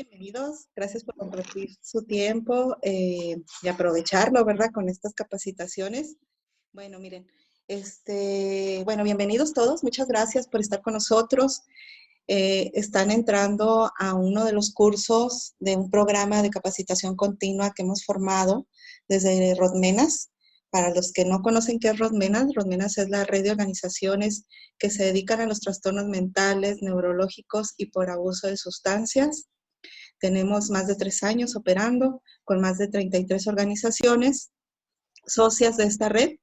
bienvenidos. Gracias por compartir su tiempo y aprovecharlo, ¿verdad? Con estas capacitaciones. Bueno, miren, bienvenidos todos. Muchas gracias por estar con nosotros. Están entrando a uno de los cursos de un programa de capacitación continua que hemos formado desde Rodmenas. Para los que no conocen qué es Rodmenas, Rodmenas es la red de organizaciones que se dedican a los trastornos mentales, neurológicos y por abuso de sustancias. Tenemos más de 3 años operando con más de 33 organizaciones socias de esta red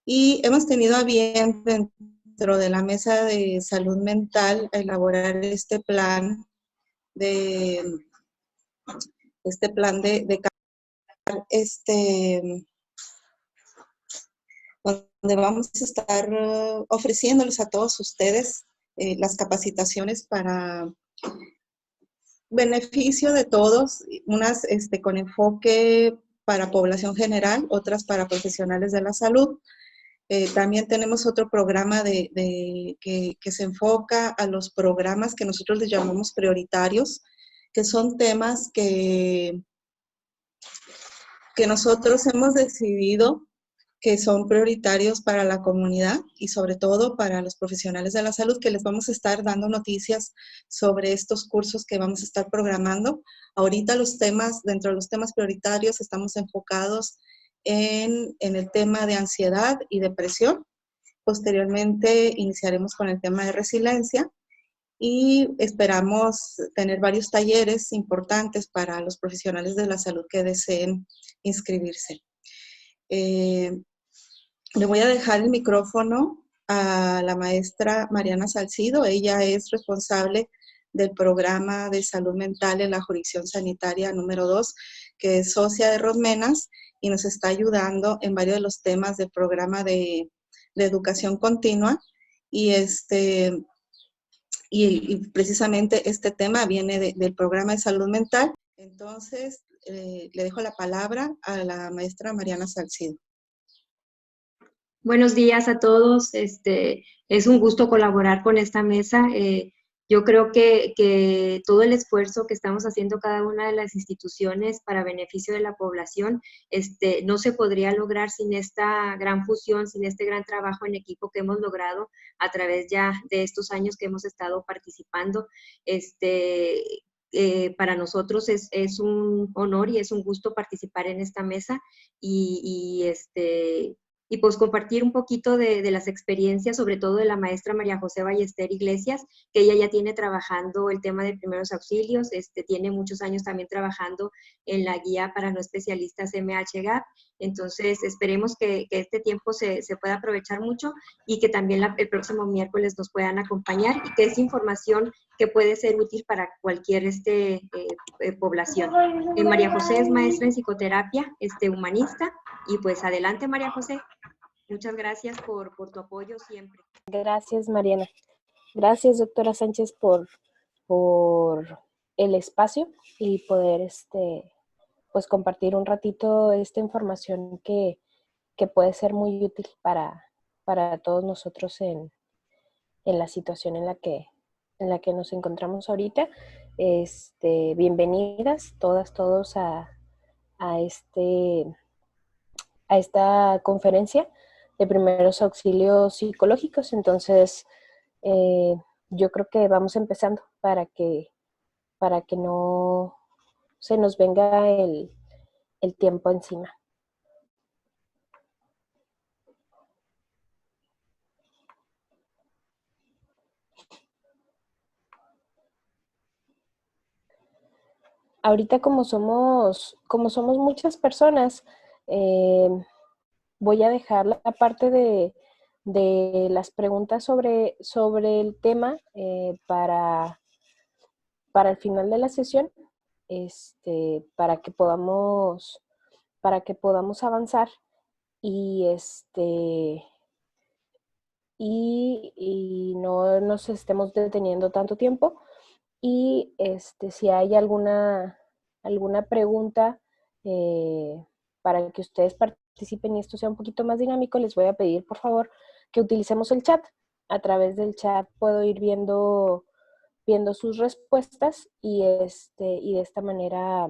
y hemos tenido a bien dentro de la mesa de salud mental elaborar este plan de donde vamos a estar ofreciéndoles a todos ustedes las capacitaciones para beneficio de todos, unas con enfoque para población general, otras para profesionales de la salud. También tenemos otro programa que se enfoca a los programas que nosotros les llamamos prioritarios, que son temas que nosotros hemos decidido que son prioritarios para la comunidad y sobre todo para los profesionales de la salud, que les vamos a estar dando noticias sobre estos cursos que vamos a estar programando. Ahorita dentro de los temas prioritarios estamos enfocados en el tema de ansiedad y depresión. Posteriormente iniciaremos con el tema de resiliencia y esperamos tener varios talleres importantes para los profesionales de la salud que deseen inscribirse. Le voy a dejar el micrófono a la maestra Mariana Salcido. Ella es responsable del programa de salud mental en la jurisdicción sanitaria número 2, que es socia de Rodmenas y nos está ayudando en varios de los temas del programa de educación continua. Y precisamente este tema viene del programa de salud mental. Entonces, le dejo la palabra a la maestra Mariana Salcido. Buenos días a todos. Es un gusto colaborar con esta mesa. Yo creo que todo el esfuerzo que estamos haciendo cada una de las instituciones para beneficio de la población no se podría lograr sin esta gran fusión, sin este gran trabajo en equipo que hemos logrado a través ya de estos años que hemos estado participando. Para nosotros es un honor y es un gusto participar en esta mesa y pues compartir un poquito de las experiencias, sobre todo de la maestra María José Ballester Iglesias, que ella ya tiene trabajando el tema de primeros auxilios, tiene muchos años también trabajando en la guía para no especialistas MHGAP. Entonces esperemos que este tiempo se pueda aprovechar mucho y que también el próximo miércoles nos puedan acompañar y que es información que puede ser útil para cualquier población. María José es maestra en psicoterapia, humanista, y pues adelante María José. Muchas gracias por tu apoyo siempre. Gracias, Mariana. Gracias, doctora Sánchez, por el espacio y poder pues compartir un ratito esta información que puede ser muy útil para todos nosotros en la situación en la que nos encontramos ahorita. Bienvenidas todos a esta conferencia de primeros auxilios psicológicos. Entonces, yo creo que vamos empezando para que no se nos venga el tiempo encima. Ahorita como somos muchas personas, voy a dejar la parte de las preguntas sobre el tema para el final de la sesión, para que podamos avanzar y y no nos estemos deteniendo tanto tiempo. Y si hay alguna pregunta para que ustedes participen y esto sea un poquito más dinámico, les voy a pedir por favor que utilicemos el chat. A través del chat puedo ir viendo viendo sus respuestas y de esta manera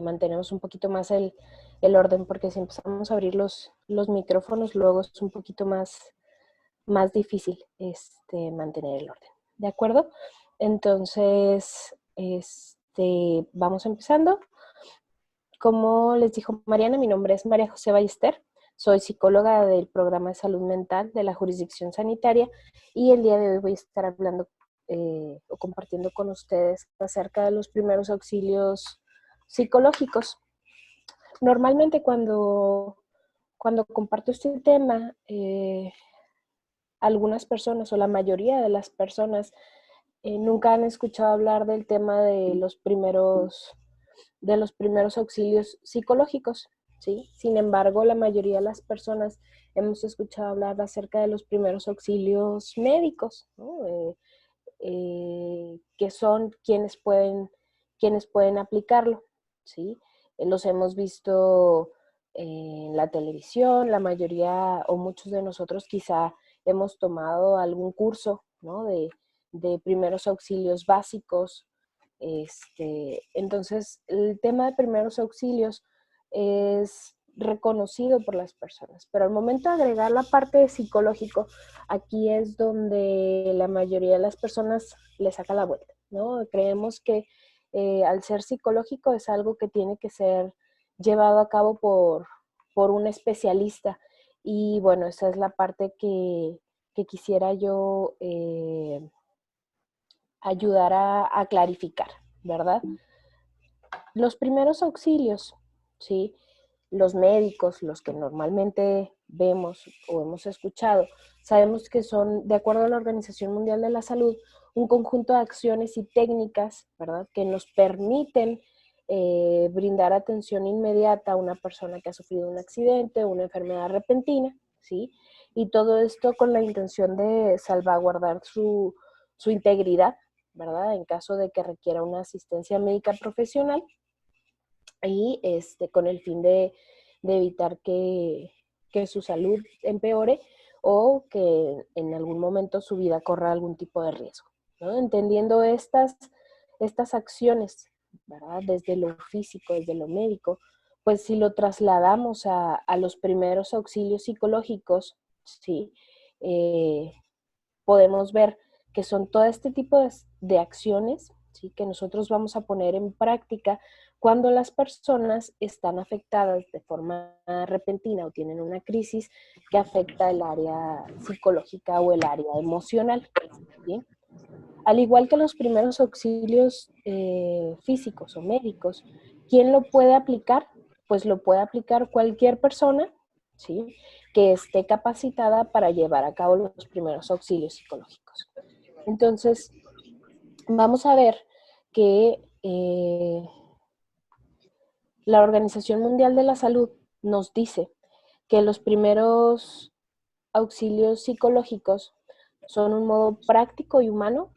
mantenemos un poquito más el orden, porque si empezamos a abrir los micrófonos, luego es un poquito más difícil mantener el orden. ¿De acuerdo? Entonces, vamos empezando. Como les dijo Mariana, mi nombre es María José Ballester. Soy psicóloga del programa de salud mental de la jurisdicción sanitaria y el día de hoy voy a estar hablando o compartiendo con ustedes acerca de los primeros auxilios psicológicos. Normalmente cuando comparto este tema, algunas personas o la mayoría de las personas nunca han escuchado hablar del tema de los primeros auxilios psicológicos, ¿sí? Sin embargo, la mayoría de las personas hemos escuchado hablar acerca de los primeros auxilios médicos, ¿no? Que son quienes pueden aplicarlo, ¿sí? Los hemos visto en la televisión, la mayoría o muchos de nosotros quizá hemos tomado algún curso, ¿no? de primeros auxilios básicos. Entonces, el tema de primeros auxilios es reconocido por las personas, pero al momento de agregar la parte de psicológico, aquí es donde la mayoría de las personas le saca la vuelta, ¿no? Creemos que al ser psicológico es algo que tiene que ser llevado a cabo por un especialista y bueno, esa es la parte que quisiera yo ayudar a clarificar, ¿verdad? Los primeros auxilios, ¿sí? Los médicos, los que normalmente vemos o hemos escuchado, sabemos que son, de acuerdo a la Organización Mundial de la Salud, un conjunto de acciones y técnicas, ¿verdad?, que nos permiten brindar atención inmediata a una persona que ha sufrido un accidente, una enfermedad repentina, ¿sí? Y todo esto con la intención de salvaguardar su integridad, ¿verdad?, en caso de que requiera una asistencia médica profesional y con el fin de evitar que su salud empeore o que en algún momento su vida corra algún tipo de riesgo, ¿no? Entendiendo estas acciones, ¿verdad?, desde lo físico, desde lo médico, pues si lo trasladamos a los primeros auxilios psicológicos, ¿sí? Podemos ver que son todo este tipo de acciones, ¿sí?, que nosotros vamos a poner en práctica cuando las personas están afectadas de forma repentina o tienen una crisis que afecta el área psicológica o el área emocional, ¿sí? Al igual que los primeros auxilios físicos o médicos, ¿quién lo puede aplicar? Pues lo puede aplicar cualquier persona, ¿sí?, que esté capacitada para llevar a cabo los primeros auxilios psicológicos. Entonces, vamos a ver que la Organización Mundial de la Salud nos dice que los primeros auxilios psicológicos son un modo práctico y humano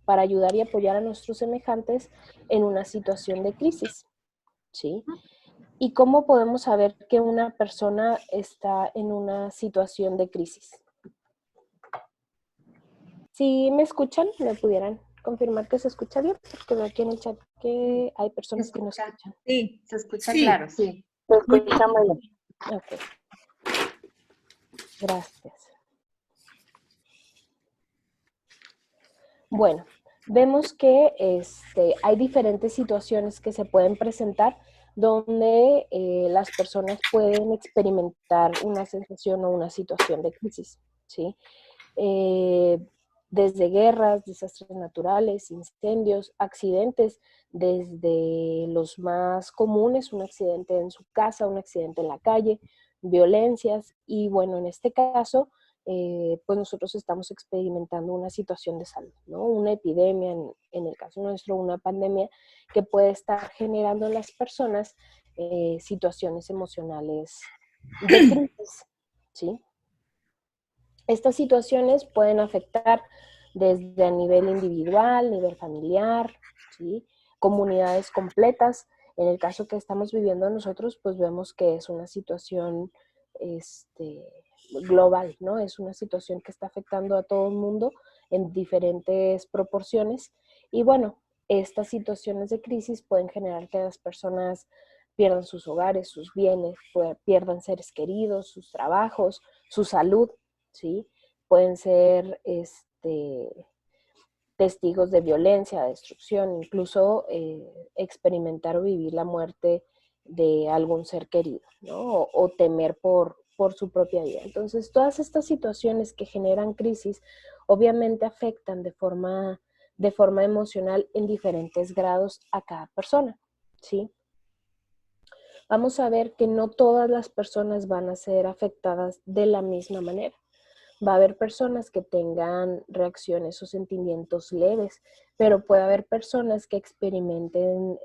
para ayudar y apoyar a nuestros semejantes en una situación de crisis, ¿sí? ¿Y cómo podemos saber que una persona está en una situación de crisis? Si me escuchan, me pudieran confirmar que se escucha bien, porque veo aquí en el chat que hay personas que no escuchan. Sí, se escucha claro, sí. Se escucha muy bien. Ok. Gracias. Bueno, vemos que hay diferentes situaciones que se pueden presentar donde las personas pueden experimentar una sensación o una situación de crisis, ¿sí? Desde guerras, desastres naturales, incendios, accidentes, desde los más comunes, un accidente en su casa, un accidente en la calle, violencias, y bueno, en este caso, pues nosotros estamos experimentando una situación de salud, ¿no? Una epidemia, en el caso nuestro, una pandemia que puede estar generando en las personas situaciones emocionales de crisis, ¿sí? Estas situaciones pueden afectar desde a nivel individual, nivel familiar, ¿sí?, comunidades completas. En el caso que estamos viviendo nosotros, pues vemos que es una situación global, ¿no? Es una situación que está afectando a todo el mundo en diferentes proporciones. Y bueno, estas situaciones de crisis pueden generar que las personas pierdan sus hogares, sus bienes, pierdan seres queridos, sus trabajos, su salud, ¿sí? Pueden ser testigos de violencia, destrucción, incluso experimentar o vivir la muerte de algún ser querido, ¿no? O temer por su propia vida. Entonces, todas estas situaciones que generan crisis obviamente afectan de forma emocional en diferentes grados a cada persona, ¿sí? Vamos a ver que no todas las personas van a ser afectadas de la misma manera. Va a haber personas que tengan reacciones o sentimientos leves, pero puede haber personas que experimenten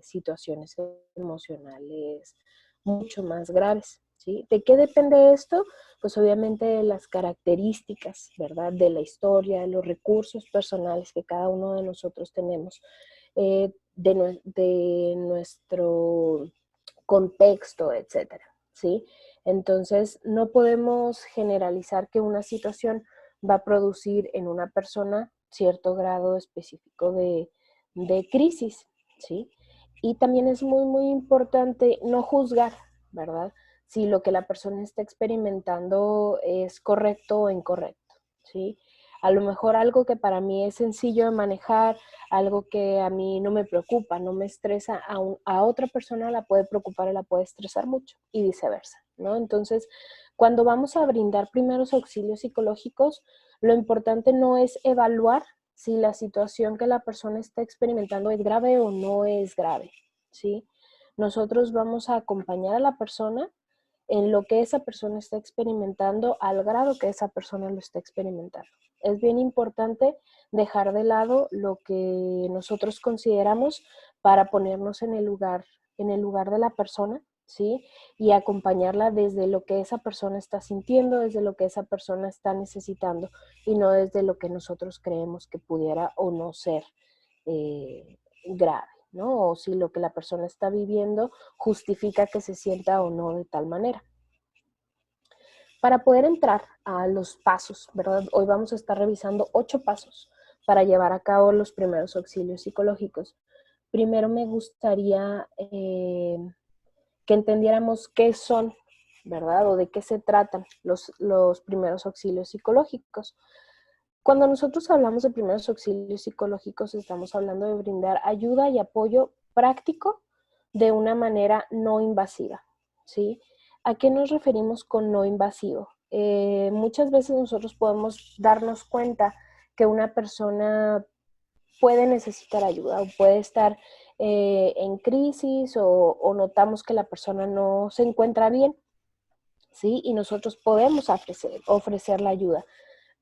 situaciones emocionales mucho más graves, ¿sí? ¿De qué depende esto? Pues obviamente de las características, ¿verdad? De la historia, los recursos personales que cada uno de nosotros tenemos, de nuestro contexto, etcétera, ¿sí? Entonces, no podemos generalizar que una situación va a producir en una persona cierto grado específico de crisis, ¿sí? Y también es muy, muy importante no juzgar, ¿verdad? Si lo que la persona está experimentando es correcto o incorrecto, ¿sí? A lo mejor algo que para mí es sencillo de manejar, algo que a mí no me preocupa, no me estresa, a otra persona la puede preocupar y la puede estresar mucho y viceversa, ¿no? Entonces, cuando vamos a brindar primeros auxilios psicológicos, lo importante no es evaluar si la situación que la persona está experimentando es grave o no es grave, ¿sí? Nosotros vamos a acompañar a la persona en lo que esa persona está experimentando al grado que esa persona lo está experimentando. Es bien importante dejar de lado lo que nosotros consideramos para ponernos en el lugar de la persona, ¿sí? Y acompañarla desde lo que esa persona está sintiendo, desde lo que esa persona está necesitando y no desde lo que nosotros creemos que pudiera o no ser grave, ¿no? O si lo que la persona está viviendo justifica que se sienta o no de tal manera. Para poder entrar a los pasos, ¿verdad? Hoy vamos a estar revisando 8 pasos para llevar a cabo los primeros auxilios psicológicos. Primero me gustaría que entendiéramos qué son, ¿verdad? O de qué se tratan los primeros auxilios psicológicos. Cuando nosotros hablamos de primeros auxilios psicológicos, estamos hablando de brindar ayuda y apoyo práctico de una manera no invasiva, ¿sí? ¿A qué nos referimos con no invasivo? Muchas veces nosotros podemos darnos cuenta que una persona puede necesitar ayuda o puede estar en crisis o notamos que la persona no se encuentra bien, ¿sí? Y nosotros podemos ofrecer la ayuda,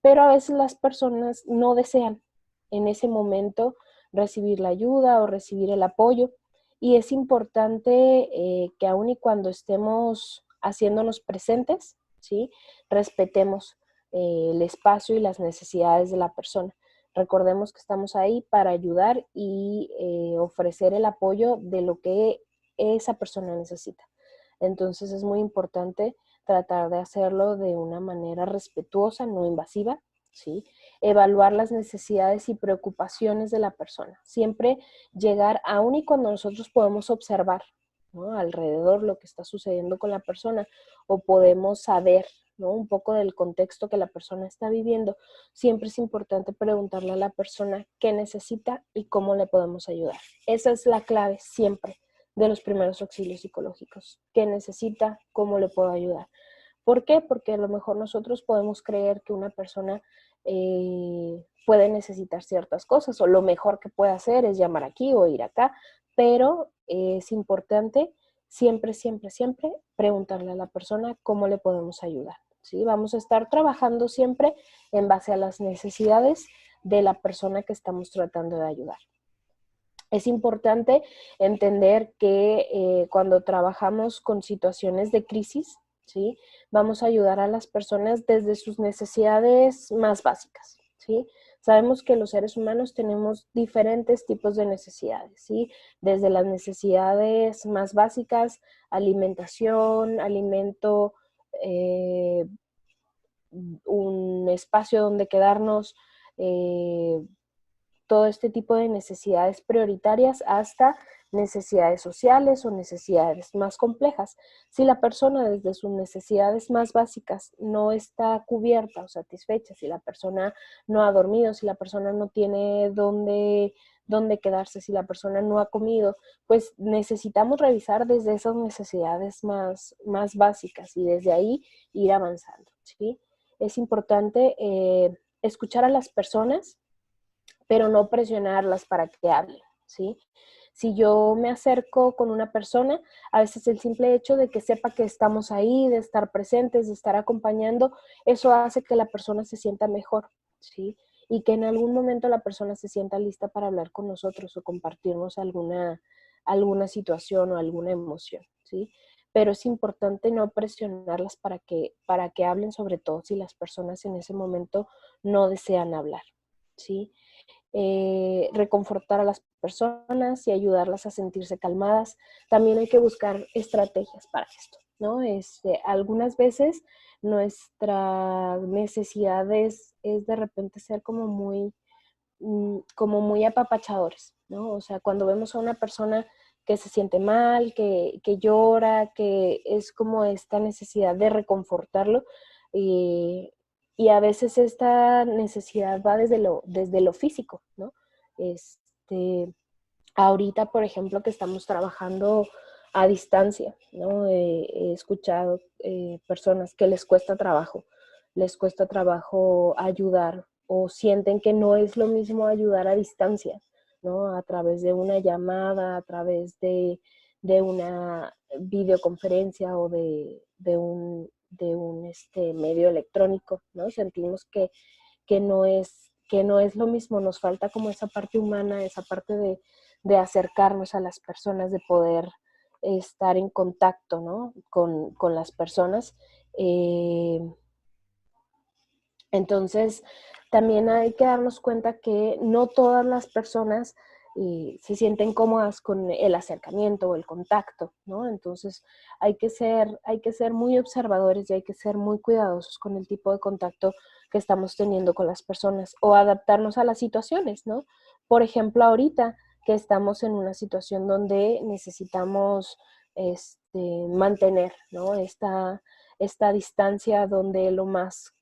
pero a veces las personas no desean en ese momento recibir la ayuda o recibir el apoyo. Y es importante que aun y cuando estemos haciéndonos presentes, ¿sí? Respetemos el espacio y las necesidades de la persona. Recordemos que estamos ahí para ayudar y ofrecer el apoyo de lo que esa persona necesita. Entonces es muy importante tratar de hacerlo de una manera respetuosa, no invasiva, ¿sí? Evaluar las necesidades y preocupaciones de la persona. Siempre llegar, aun y cuando nosotros podemos observar, ¿no? Alrededor lo que está sucediendo con la persona o podemos saber, ¿no? Un poco del contexto que la persona está viviendo, siempre es importante preguntarle a la persona qué necesita y cómo le podemos ayudar. Esa es la clave siempre de los primeros auxilios psicológicos. ¿Qué necesita? ¿Cómo le puedo ayudar? ¿Por qué? Porque a lo mejor nosotros podemos creer que una persona puede necesitar ciertas cosas o lo mejor que puede hacer es llamar aquí o ir acá, pero es importante siempre, siempre, siempre preguntarle a la persona cómo le podemos ayudar, ¿sí? Vamos a estar trabajando siempre en base a las necesidades de la persona que estamos tratando de ayudar. Es importante entender que cuando trabajamos con situaciones de crisis, ¿sí? Vamos a ayudar a las personas desde sus necesidades más básicas, ¿sí? Sabemos que los seres humanos tenemos diferentes tipos de necesidades, ¿sí? Desde las necesidades más básicas, alimentación, alimento, un espacio donde quedarnos, todo este tipo de necesidades prioritarias hasta necesidades sociales o necesidades más complejas. Si la persona desde sus necesidades más básicas no está cubierta o satisfecha, si la persona no ha dormido, si la persona no tiene dónde quedarse, si la persona no ha comido, pues necesitamos revisar desde esas necesidades más básicas y desde ahí ir avanzando, ¿sí? Es importante escuchar a las personas, pero no presionarlas para que hablen, ¿sí? Si yo me acerco con una persona, a veces el simple hecho de que sepa que estamos ahí, de estar presentes, de estar acompañando, eso hace que la persona se sienta mejor, ¿sí? Y que en algún momento la persona se sienta lista para hablar con nosotros o compartirnos alguna situación o alguna emoción, ¿sí? Pero es importante no presionarlas para que hablen, sobre todo si las personas en ese momento no desean hablar, ¿sí? Reconfortar a las personas y ayudarlas a sentirse calmadas. También hay que buscar estrategias para esto, ¿no? Algunas veces nuestra necesidad es de repente ser como muy apapachadores, ¿no? O sea, cuando vemos a una persona que se siente mal, que llora, que es como esta necesidad de reconfortarlo, y a veces esta necesidad va desde lo físico, ¿no? Ahorita, por ejemplo, que estamos trabajando a distancia, ¿no? He escuchado personas que les cuesta trabajo ayudar o sienten que no es lo mismo ayudar a distancia, ¿no? A través de una llamada, a través de una videoconferencia o de un medio electrónico, ¿no? Sentimos que no es lo mismo, nos falta como esa parte humana, esa parte de acercarnos a las personas, de poder estar en contacto, ¿no? con las personas. Entonces, también hay que darnos cuenta que no todas las personas se sienten cómodas con el acercamiento o el contacto, ¿no? Entonces, hay que ser muy observadores y hay que ser muy cuidadosos con el tipo de contacto que estamos teniendo con las personas o adaptarnos a las situaciones, ¿no? Por ejemplo, ahorita que estamos en una situación donde necesitamos mantener, ¿no? Esta distancia, donde lo más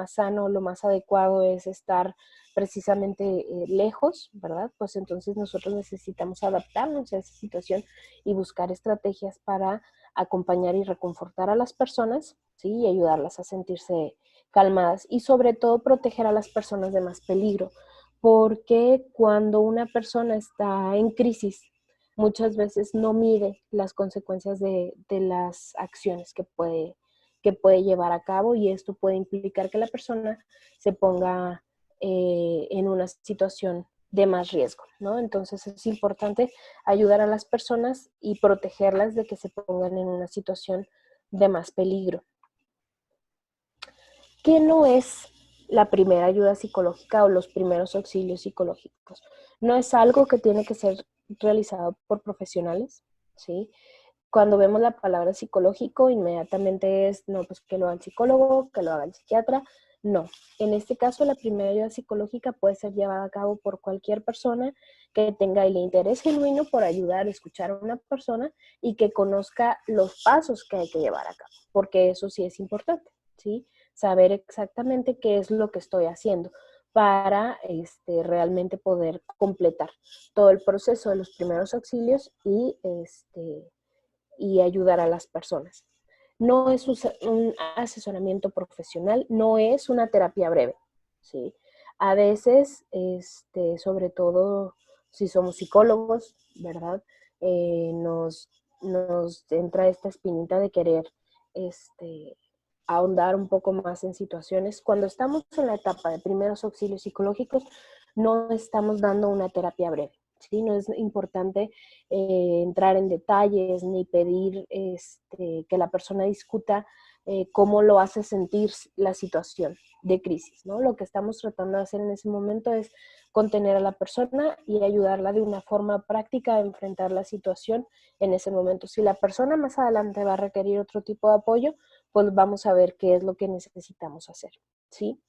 sano, lo más adecuado es estar precisamente lejos, ¿verdad? Pues entonces nosotros necesitamos adaptarnos a esa situación y buscar estrategias para acompañar y reconfortar a las personas, ¿sí? Y ayudarlas a sentirse calmadas y sobre todo proteger a las personas de más peligro, porque cuando una persona está en crisis, muchas veces no mide las consecuencias de las acciones que puede llevar a cabo, y esto puede implicar que la persona se ponga en una situación de más riesgo, ¿no? Entonces es importante ayudar a las personas y protegerlas de que se pongan en una situación de más peligro. ¿Qué no es la primera ayuda psicológica o los primeros auxilios psicológicos? No es algo que tiene que ser realizado por profesionales, ¿sí? Cuando vemos la palabra psicológico, inmediatamente es, no, pues que lo haga el psicólogo, que lo haga el psiquiatra. No, en este caso la primera ayuda psicológica puede ser llevada a cabo por cualquier persona que tenga el interés genuino por ayudar a escuchar a una persona y que conozca los pasos que hay que llevar a cabo, porque eso sí es importante, ¿sí? Saber exactamente qué es lo que estoy haciendo para realmente poder completar todo el proceso de los primeros auxilios y ayudar a las personas. No es un asesoramiento profesional, no es una terapia breve, ¿sí? A veces, sobre todo si somos psicólogos, ¿verdad? Nos entra esta espinita de querer ahondar un poco más en situaciones. Cuando estamos en la etapa de primeros auxilios psicológicos, no estamos dando una terapia breve, ¿sí? No es importante entrar en detalles ni pedir que la persona discuta cómo lo hace sentir la situación de crisis, ¿no? Lo que estamos tratando de hacer en ese momento es contener a la persona y ayudarla de una forma práctica a enfrentar la situación en ese momento. Si la persona más adelante va a requerir otro tipo de apoyo, pues vamos a ver qué es lo que necesitamos hacer, ¿sí?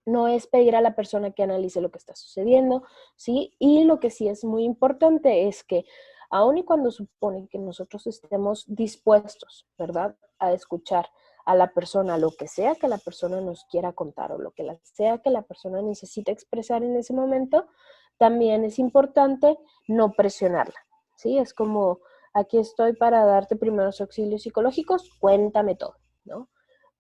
No es pedir a la persona que analice lo que está sucediendo, ¿sí? Y lo que sí es muy importante es que, aun y cuando supone que nosotros estemos dispuestos, ¿verdad?, a escuchar a la persona, lo que sea que la persona nos quiera contar o lo que sea que la persona necesite expresar en ese momento, también es importante no presionarla, ¿sí? Es como, aquí estoy para darte primeros auxilios psicológicos, cuéntame todo, ¿no?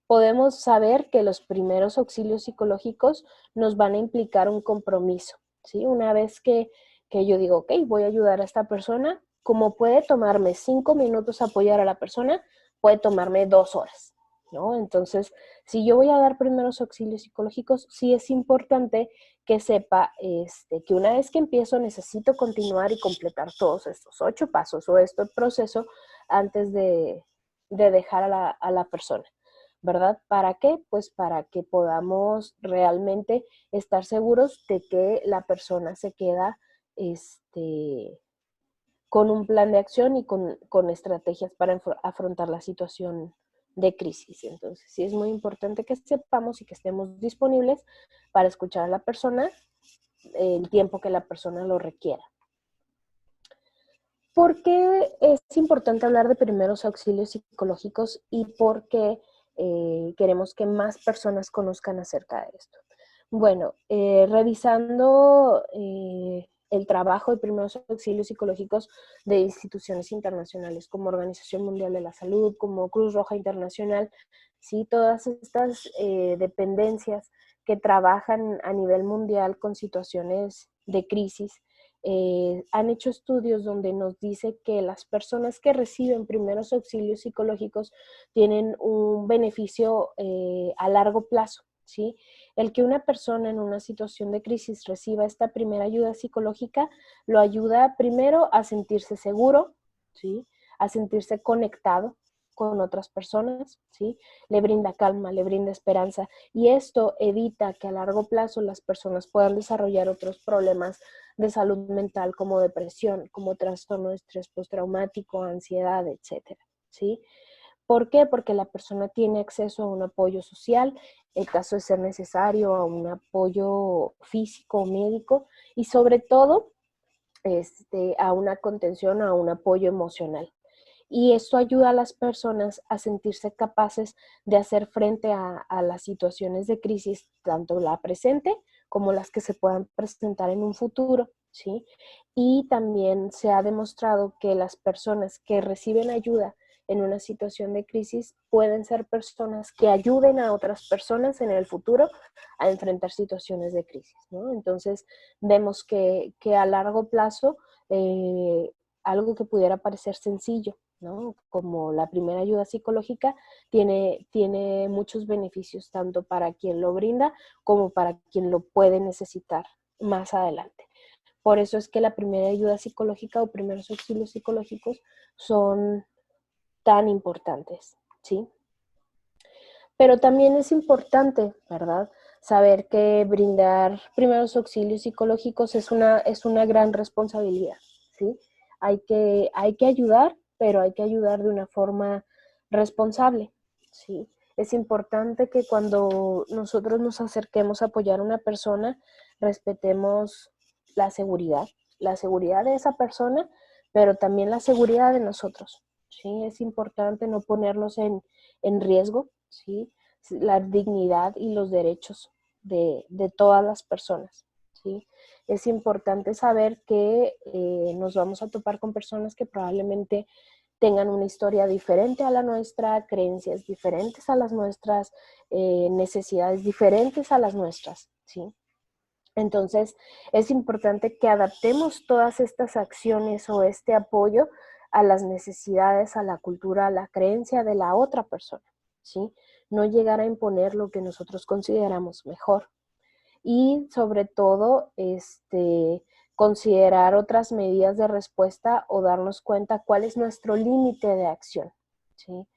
Podemos saber que los primeros auxilios psicológicos nos van a implicar un compromiso, ¿sí? Una vez que yo digo, ok, voy a ayudar a esta persona, como puede tomarme 5 minutos apoyar a la persona, puede tomarme 2 horas, ¿no? Entonces, si yo voy a dar primeros auxilios psicológicos, sí es importante que sepa que una vez que empiezo necesito continuar y completar todos estos 8 pasos o este proceso antes de dejar a la persona. ¿Verdad? ¿Para qué? Pues para que podamos realmente estar seguros de que la persona se queda con un plan de acción y con estrategias para afrontar la situación de crisis. Entonces, sí es muy importante que sepamos y que estemos disponibles para escuchar a la persona el tiempo que la persona lo requiera. ¿Por qué es importante hablar de primeros auxilios psicológicos y por qué queremos que más personas conozcan acerca de esto? Bueno, revisando el trabajo de primeros auxilios psicológicos de instituciones internacionales como Organización Mundial de la Salud, como Cruz Roja Internacional, ¿sí? Todas estas dependencias que trabajan a nivel mundial con situaciones de crisis, han hecho estudios donde nos dice que las personas que reciben primeros auxilios psicológicos tienen un beneficio a largo plazo, ¿sí? El que una persona en una situación de crisis reciba esta primera ayuda psicológica lo ayuda primero a sentirse seguro, ¿sí? A sentirse conectado con otras personas, ¿sí? Le brinda calma, le brinda esperanza y esto evita que a largo plazo las personas puedan desarrollar otros problemas de salud mental como depresión, como trastorno de estrés postraumático, ansiedad, etcétera, ¿sí? ¿Por qué? Porque la persona tiene acceso a un apoyo social, en caso de ser necesario, a un apoyo físico o médico y sobre todo a una contención, a un apoyo emocional. Y esto ayuda a las personas a sentirse capaces de hacer frente a las situaciones de crisis, tanto la presente como las que se puedan presentar en un futuro, ¿sí? Y también se ha demostrado que las personas que reciben ayuda en una situación de crisis pueden ser personas que ayuden a otras personas en el futuro a enfrentar situaciones de crisis, ¿no? Entonces, vemos que a largo plazo, algo que pudiera parecer sencillo, ¿no? Como la primera ayuda psicológica, tiene muchos beneficios tanto para quien lo brinda como para quien lo puede necesitar más adelante. Por eso es que la primera ayuda psicológica o primeros auxilios psicológicos son tan importantes, ¿sí? Pero también es importante, ¿verdad?, saber que brindar primeros auxilios psicológicos es una gran responsabilidad, ¿sí? Hay que ayudar, pero hay que ayudar de una forma responsable, ¿sí? Es importante que cuando nosotros nos acerquemos a apoyar a una persona, respetemos la seguridad de esa persona, pero también la seguridad de nosotros, ¿sí? Es importante no ponernos en riesgo, ¿sí? La dignidad y los derechos de todas las personas, ¿sí? Es importante saber que nos vamos a topar con personas que probablemente tengan una historia diferente a la nuestra, creencias diferentes a las nuestras, necesidades diferentes a las nuestras, ¿sí? Entonces, es importante que adaptemos todas estas acciones o este apoyo a las necesidades, a la cultura, a la creencia de la otra persona, ¿sí? No llegar a imponer lo que nosotros consideramos mejor. Y sobre todo, considerar otras medidas de respuesta o darnos cuenta cuál es nuestro límite de acción, ¿sí?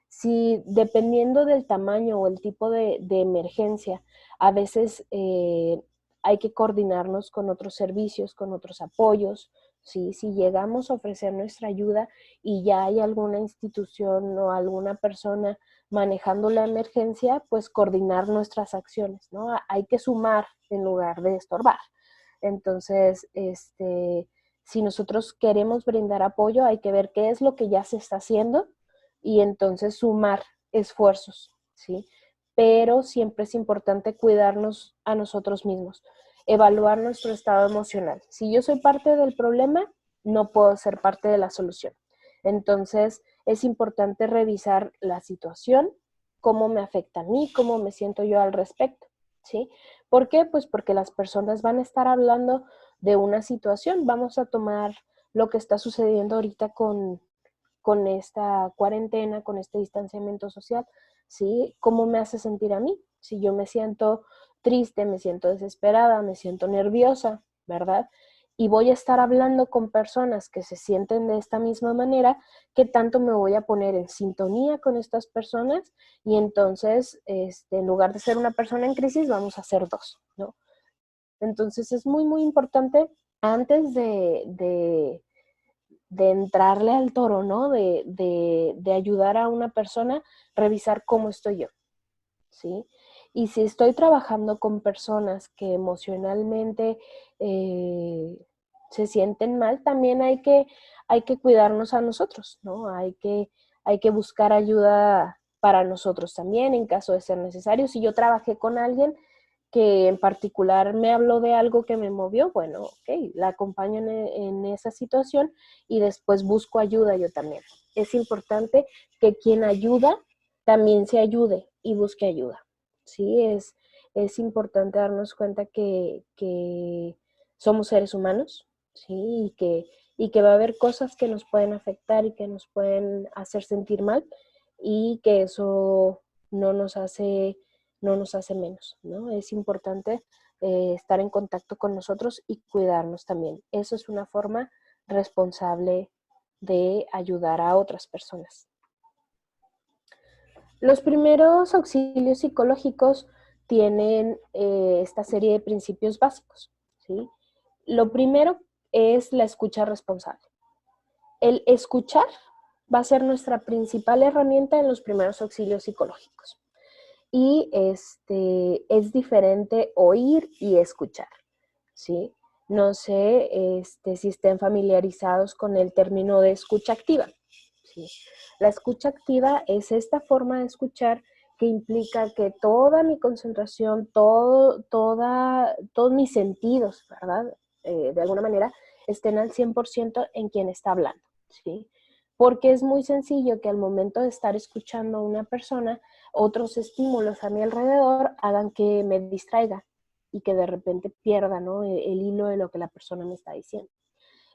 Si dependiendo del tamaño o el tipo de emergencia, a veces hay que coordinarnos con otros servicios, con otros apoyos, ¿sí? Si llegamos a ofrecer nuestra ayuda y ya hay alguna institución o alguna persona manejando la emergencia, pues coordinar nuestras acciones, ¿no? Hay que sumar en lugar de estorbar. Entonces, si nosotros queremos brindar apoyo, hay que ver qué es lo que ya se está haciendo y entonces sumar esfuerzos, ¿sí? Pero siempre es importante cuidarnos a nosotros mismos, evaluar nuestro estado emocional. Si yo soy parte del problema, no puedo ser parte de la solución. Entonces, es importante revisar la situación, cómo me afecta a mí, cómo me siento yo al respecto, ¿sí? ¿Por qué? Pues porque las personas van a estar hablando de una situación. Vamos a tomar lo que está sucediendo ahorita con esta cuarentena, con este distanciamiento social, ¿sí? ¿Cómo me hace sentir a mí? Si yo me siento triste, me siento desesperada, me siento nerviosa, ¿verdad? Y voy a estar hablando con personas que se sienten de esta misma manera, ¿qué tanto me voy a poner en sintonía con estas personas? Y entonces, en lugar de ser una persona en crisis, vamos a ser dos, ¿no? Entonces es muy, muy importante antes de entrarle al toro, ¿no? De ayudar a una persona, revisar cómo estoy yo, ¿sí? Y si estoy trabajando con personas que emocionalmente se sienten mal, también hay que cuidarnos a nosotros, ¿no? Hay que buscar ayuda para nosotros también en caso de ser necesario. Si yo trabajé con alguien que en particular me habló de algo que me movió, bueno, ok, la acompaño en esa situación y después busco ayuda yo también. Es importante que quien ayuda también se ayude y busque ayuda. Sí, es importante darnos cuenta que somos seres humanos, ¿sí? Y que va a haber cosas que nos pueden afectar y que nos pueden hacer sentir mal y que eso no nos hace, no nos hace menos, ¿no? Es importante estar en contacto con nosotros y cuidarnos también. Eso es una forma responsable de ayudar a otras personas. Los primeros auxilios psicológicos tienen esta serie de principios básicos, ¿sí? Lo primero es la escucha responsable. El escuchar va a ser nuestra principal herramienta en los primeros auxilios psicológicos. Y es diferente oír y escuchar, ¿sí? No sé si estén familiarizados con el término de escucha activa, ¿sí? La escucha activa es esta forma de escuchar que implica que toda mi concentración, todos mis sentidos, ¿verdad? De alguna manera, estén al 100% en quien está hablando, ¿sí? Porque es muy sencillo que al momento de estar escuchando a una persona, otros estímulos a mi alrededor hagan que me distraiga y que de repente pierda, ¿no? El hilo de lo que la persona me está diciendo.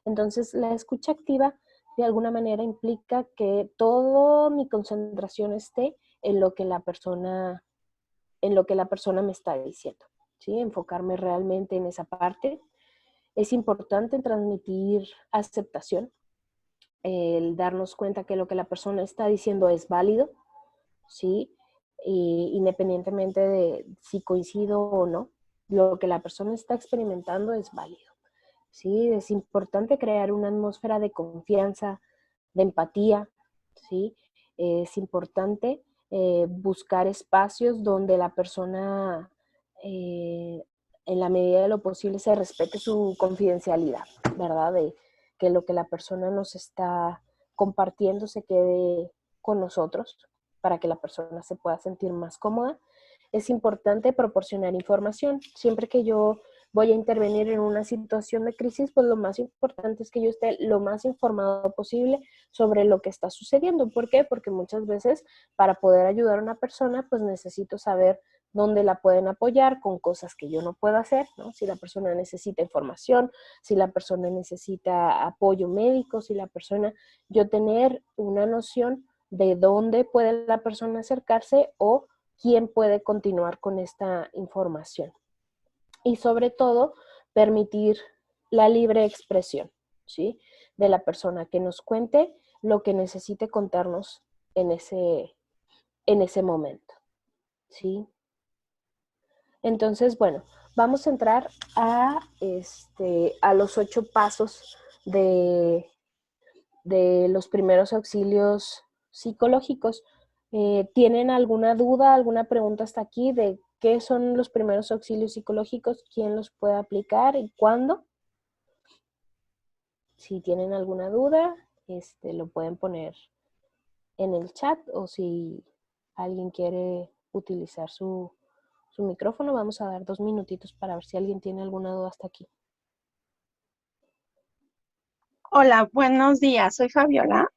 Entonces, la escucha activa de alguna manera implica que toda mi concentración esté en lo que la persona me está diciendo, ¿sí? Enfocarme realmente en esa parte. Es importante transmitir aceptación, el darnos cuenta que lo que la persona está diciendo es válido, ¿sí? Independientemente de si coincido o no, lo que la persona está experimentando es válido, ¿sí? Es importante crear una atmósfera de confianza, de empatía, ¿sí? Es importante buscar espacios donde la persona, en la medida de lo posible, se respete su confidencialidad, ¿verdad? De que lo que la persona nos está compartiendo se quede con nosotros para que la persona se pueda sentir más cómoda. Es importante proporcionar información. Siempre que yo voy a intervenir en una situación de crisis, pues lo más importante es que yo esté lo más informado posible sobre lo que está sucediendo. ¿Por qué? Porque muchas veces para poder ayudar a una persona, pues necesito saber dónde la pueden apoyar con cosas que yo no puedo hacer, ¿no? Si la persona necesita información, si la persona necesita apoyo médico, si la persona, yo tener una noción de dónde puede la persona acercarse o quién puede continuar con esta información. Y sobre todo, permitir la libre expresión, ¿sí? De la persona que nos cuente lo que necesite contarnos en ese momento, ¿sí? Entonces, bueno, vamos a entrar a los 8 pasos de los primeros auxilios psicológicos. ¿Tienen alguna duda, alguna pregunta hasta aquí de qué son los primeros auxilios psicológicos, quién los puede aplicar y cuándo? Si tienen alguna duda, lo pueden poner en el chat, o si alguien quiere utilizar su micrófono, vamos a dar 2 minutitos para ver si alguien tiene alguna duda hasta aquí. Hola, buenos días, soy Fabiola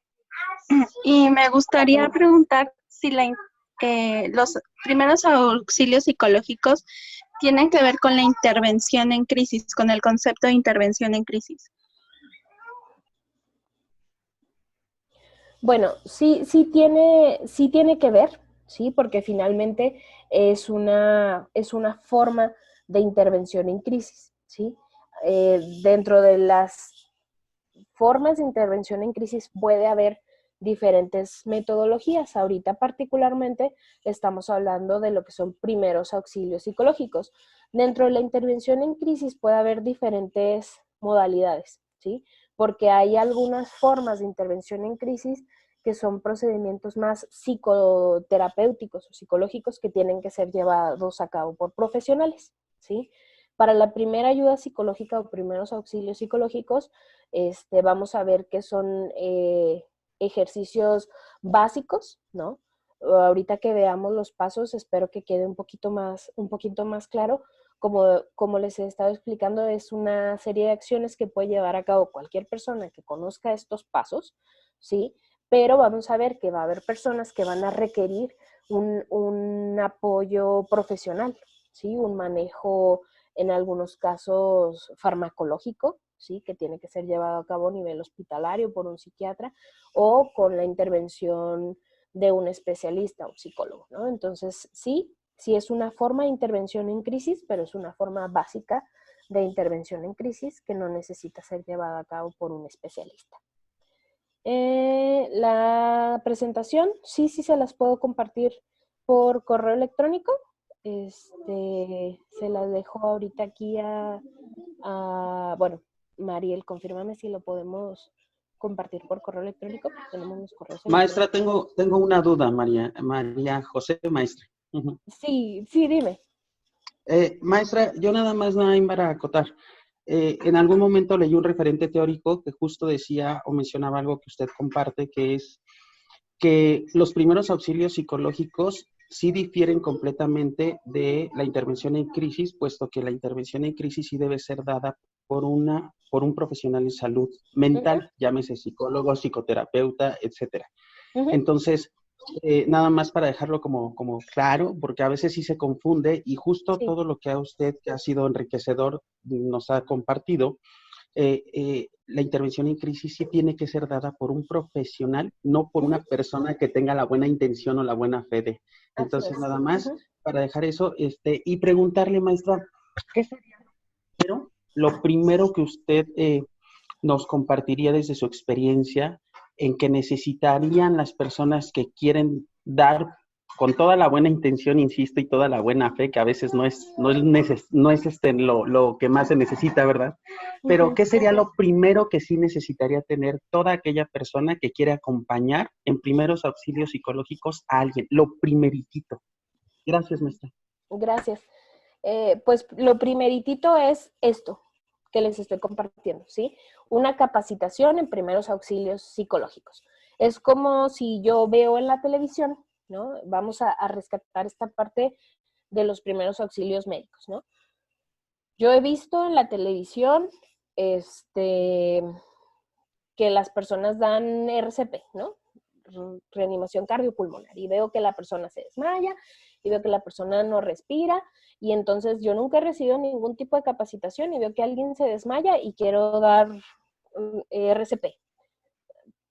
y me gustaría preguntar si los primeros auxilios psicológicos tienen que ver con la intervención en crisis, con el concepto de intervención en crisis. Bueno, sí tiene que ver, ¿sí? Porque finalmente es una forma de intervención en crisis, ¿sí? Dentro de las formas de intervención en crisis puede haber diferentes metodologías. Ahorita particularmente estamos hablando de lo que son primeros auxilios psicológicos. Dentro de la intervención en crisis puede haber diferentes modalidades, ¿sí? Porque hay algunas formas de intervención en crisis que son procedimientos más psicoterapéuticos o psicológicos que tienen que ser llevados a cabo por profesionales, ¿sí? Para la primera ayuda psicológica o primeros auxilios psicológicos, vamos a ver que son ejercicios básicos, ¿no? Ahorita que veamos los pasos, espero que quede un poquito más claro. Como les he estado explicando, es una serie de acciones que puede llevar a cabo cualquier persona que conozca estos pasos, ¿sí? Pero vamos a ver que va a haber personas que van a requerir un apoyo profesional, ¿sí? Un manejo, en algunos casos, farmacológico, ¿sí? Que tiene que ser llevado a cabo a nivel hospitalario por un psiquiatra o con la intervención de un especialista, un psicólogo, ¿no? Entonces, sí es una forma de intervención en crisis, pero es una forma básica de intervención en crisis que no necesita ser llevada a cabo por un especialista. La presentación, sí se las puedo compartir por correo electrónico. Se las dejo ahorita aquí bueno, Mariel, confírmame si lo podemos compartir por correo electrónico. Tenemos los correos Maestra, tengo una duda, María José, maestra. Sí, dime. Maestra, yo nada más para acotar. En algún momento leí un referente teórico que justo decía o mencionaba algo que usted comparte, que es que los primeros auxilios psicológicos sí difieren completamente de la intervención en crisis, puesto que la intervención en crisis sí debe ser dada por un profesional en salud mental, llámese psicólogo, psicoterapeuta, etcétera. Entonces, nada más para dejarlo como claro, porque a veces sí se confunde y justo todo lo que a usted, que ha sido enriquecedor, nos ha compartido. La intervención en crisis sí tiene que ser dada por un profesional, no por una persona que tenga la buena intención o la buena fe de. Entonces, nada más para dejar eso y preguntarle, maestra, ¿qué sería lo primero que usted nos compartiría desde su experiencia en que necesitarían las personas que quieren dar con toda la buena intención, insisto, y toda la buena fe, que a veces no es lo que más se necesita, ¿verdad? Pero ¿qué sería lo primero que sí necesitaría tener toda aquella persona que quiere acompañar en primeros auxilios psicológicos a alguien? Lo primeritito. Gracias, maestra. Gracias. Pues lo primeritito es esto que les estoy compartiendo, ¿sí? Una capacitación en primeros auxilios psicológicos. Es como si yo veo en la televisión, ¿no? Vamos a rescatar esta parte de los primeros auxilios médicos, ¿no? Yo he visto en la televisión que las personas dan RCP, ¿no? Reanimación cardiopulmonar, y veo que la persona se desmaya y veo que la persona no respira, y entonces yo nunca he recibido ningún tipo de capacitación y veo que alguien se desmaya y quiero dar RCP.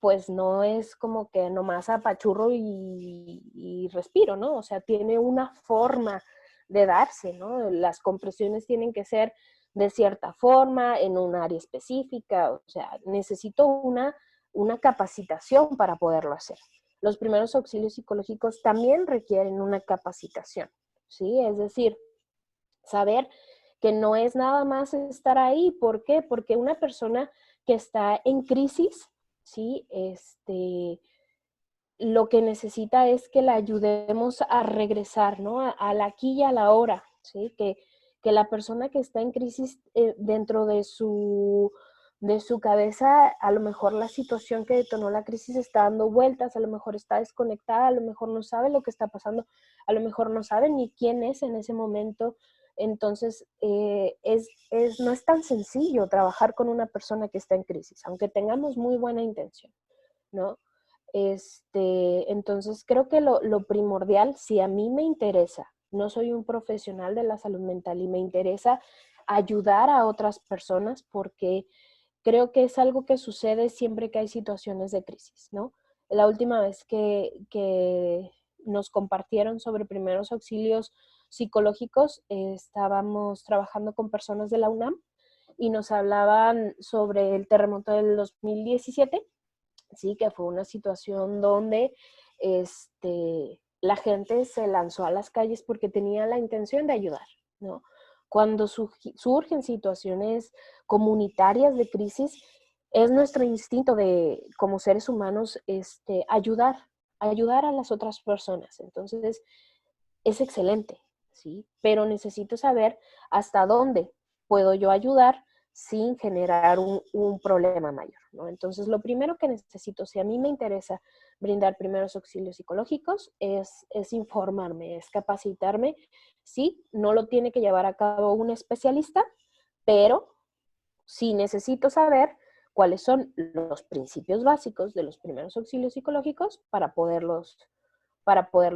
Pues no es como que nomás apachurro y respiro, ¿no? O sea, tiene una forma de darse, ¿no? Las compresiones tienen que ser de cierta forma, en un área específica, o sea, necesito una capacitación para poderlo hacer. Los primeros auxilios psicológicos también requieren una capacitación, ¿sí? Es decir, saber que no es nada más estar ahí. ¿Por qué? Porque una persona que está en crisis, ¿sí? Lo que necesita es que la ayudemos a regresar, ¿no? A la aquí y a la ahora, ¿sí? Que la persona que está en crisis dentro de su cabeza, a lo mejor la situación que detonó la crisis está dando vueltas, a lo mejor está desconectada, a lo mejor no sabe lo que está pasando, a lo mejor no sabe ni quién es en ese momento. Entonces, no es tan sencillo trabajar con una persona que está en crisis, aunque tengamos muy buena intención, ¿no? Entonces, creo que lo primordial, si a mí me interesa, no soy un profesional de la salud mental y me interesa ayudar a otras personas porque creo que es algo que sucede siempre que hay situaciones de crisis, ¿no? La última vez que nos compartieron sobre primeros auxilios psicológicos, estábamos trabajando con personas de la UNAM y nos hablaban sobre el terremoto del 2017, sí, que fue una situación donde la gente se lanzó a las calles porque tenía la intención de ayudar, ¿no? Cuando surgen situaciones comunitarias de crisis, es nuestro instinto de, como seres humanos, ayudar a las otras personas. Entonces, es excelente, ¿sí? Pero necesito saber hasta dónde puedo yo ayudar sin generar un problema mayor, ¿no? Entonces, lo primero que necesito, si a mí me interesa brindar primeros auxilios psicológicos, es informarme, es capacitarme. Sí, no lo tiene que llevar a cabo un especialista, pero sí necesito saber cuáles son los principios básicos de los primeros auxilios psicológicos para poderlos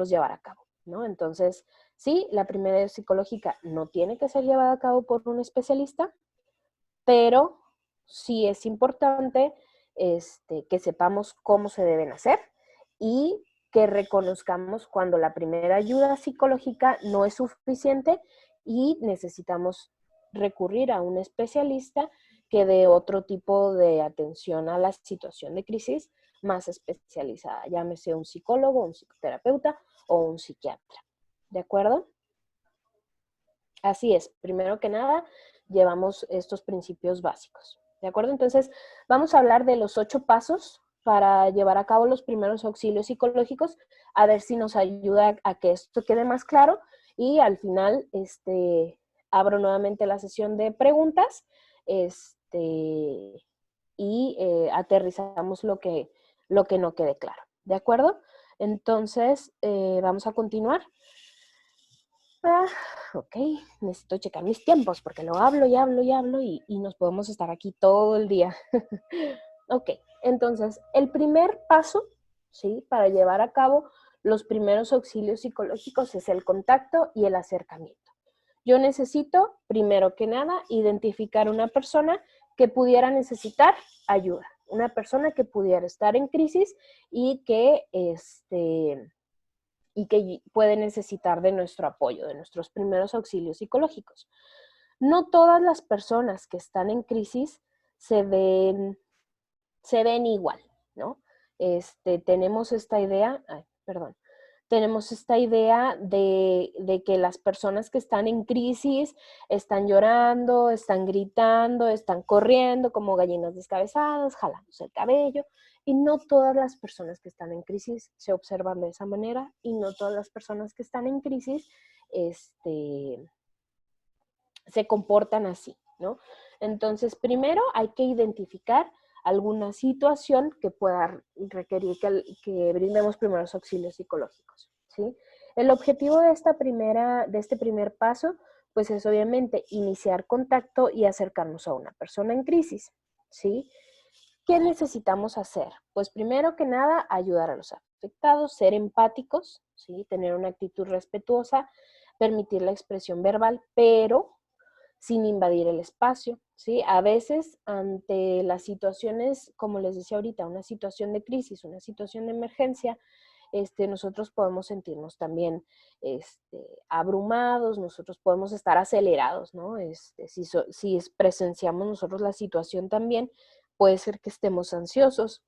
llevar a cabo, ¿no? Entonces, sí, la primera psicológica no tiene que ser llevada a cabo por un especialista, pero sí es importante que sepamos cómo se deben hacer y que reconozcamos cuando la primera ayuda psicológica no es suficiente y necesitamos recurrir a un especialista que dé otro tipo de atención a la situación de crisis más especializada, llámese un psicólogo, un psicoterapeuta o un psiquiatra. ¿De acuerdo? Así es, primero que nada, llevamos estos principios básicos. ¿De acuerdo? Entonces, vamos a hablar de los 8 pasos para llevar a cabo los primeros auxilios psicológicos, a ver si nos ayuda a que esto quede más claro. Y al final, abro nuevamente la sesión de preguntas, y aterrizamos lo que no quede claro. ¿De acuerdo? Entonces, vamos a continuar. Ok, necesito checar mis tiempos porque lo hablo y hablo y hablo y nos podemos estar aquí todo el día. Ok, entonces, el primer paso, ¿sí? Para llevar a cabo los primeros auxilios psicológicos es el contacto y el acercamiento. Yo necesito, primero que nada, identificar una persona que pudiera necesitar ayuda, una persona que pudiera estar en crisis y que puede necesitar de nuestro apoyo, de nuestros primeros auxilios psicológicos. No todas las personas que están en crisis se ven igual, ¿no? Tenemos esta idea, tenemos esta idea de que las personas que están en crisis están llorando, están gritando, están corriendo como gallinas descabezadas, jalándose el cabello, y no todas las personas que están en crisis se observan de esa manera, y no todas las personas que están en crisis se comportan así, ¿no? Entonces, primero hay que identificar alguna situación que pueda requerir que brindemos primeros auxilios psicológicos, ¿sí? El objetivo de este primer paso, pues es obviamente iniciar contacto y acercarnos a una persona en crisis, ¿sí? ¿Qué necesitamos hacer? Pues primero que nada, ayudar a los afectados, ser empáticos, ¿sí? Tener una actitud respetuosa, permitir la expresión verbal, pero sin invadir el espacio, ¿sí? A veces, ante las situaciones, como les decía ahorita, una situación de crisis, una situación de emergencia, nosotros podemos sentirnos también abrumados, nosotros podemos estar acelerados, ¿no? Si presenciamos nosotros la situación también, puede ser que estemos ansiosos.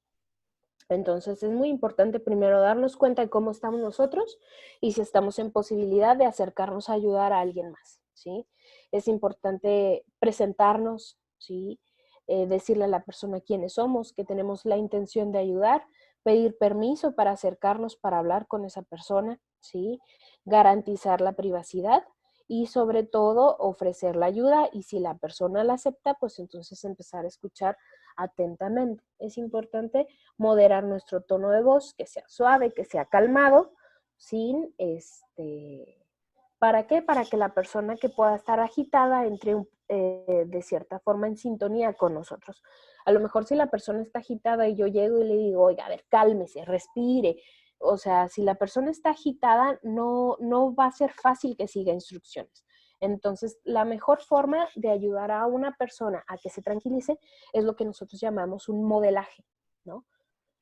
Entonces es muy importante primero darnos cuenta de cómo estamos nosotros y si estamos en posibilidad de acercarnos a ayudar a alguien más, ¿sí? Es importante presentarnos, ¿sí? decirle a la persona quiénes somos, que tenemos la intención de ayudar, pedir permiso para acercarnos para hablar con esa persona, ¿sí? Garantizar la privacidad y sobre todo ofrecer la ayuda, y si la persona la acepta, pues entonces empezar a escuchar atentamente. Es importante moderar nuestro tono de voz, que sea suave, que sea calmado, sin ¿para qué? Para que la persona que pueda estar agitada entre de cierta forma en sintonía con nosotros. A lo mejor si la persona está agitada y yo llego y le digo, oiga, a ver, cálmese, respire. O sea, si la persona está agitada, no va a ser fácil que siga instrucciones. Entonces, la mejor forma de ayudar a una persona a que se tranquilice es lo que nosotros llamamos un modelaje, ¿no?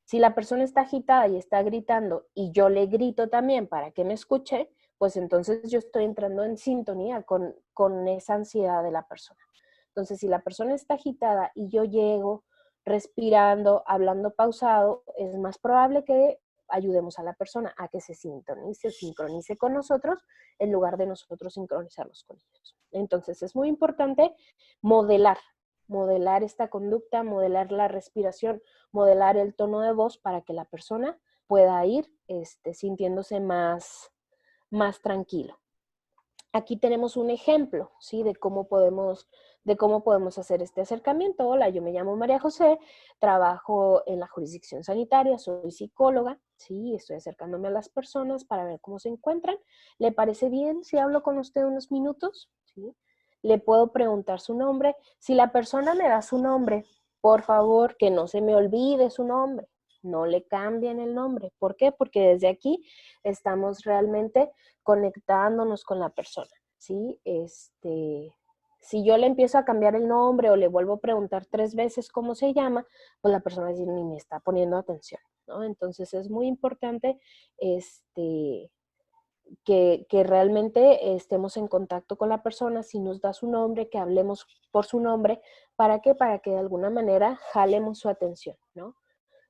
Si la persona está agitada y está gritando y yo le grito también para que me escuche, pues entonces yo estoy entrando en sintonía con esa ansiedad de la persona. Entonces, si la persona está agitada y yo llego respirando, hablando pausado, es más probable que ayudemos a la persona a que se sintonice o sincronice con nosotros en lugar de nosotros sincronizarnos con ellos. Entonces, es muy importante modelar esta conducta, modelar la respiración, modelar el tono de voz para que la persona pueda ir sintiéndose más tranquilo. Aquí tenemos un ejemplo, ¿sí? de cómo podemos hacer este acercamiento. Hola, yo me llamo María José, trabajo en la jurisdicción sanitaria, soy psicóloga, ¿sí? Estoy acercándome a las personas para ver cómo se encuentran. ¿Le parece bien si hablo con usted unos minutos? ¿Sí? Le puedo preguntar su nombre. Si la persona me da su nombre, por favor, que no se me olvide su nombre. No le cambien el nombre. ¿Por qué? Porque desde aquí estamos realmente conectándonos con la persona, ¿sí? Si yo le empiezo a cambiar el nombre o le vuelvo a preguntar 3 veces cómo se llama, pues la persona ni me está poniendo atención, ¿no? Entonces es muy importante que realmente estemos en contacto con la persona. Si nos da su nombre, que hablemos por su nombre. ¿Para qué? Para que de alguna manera jalemos su atención, ¿no?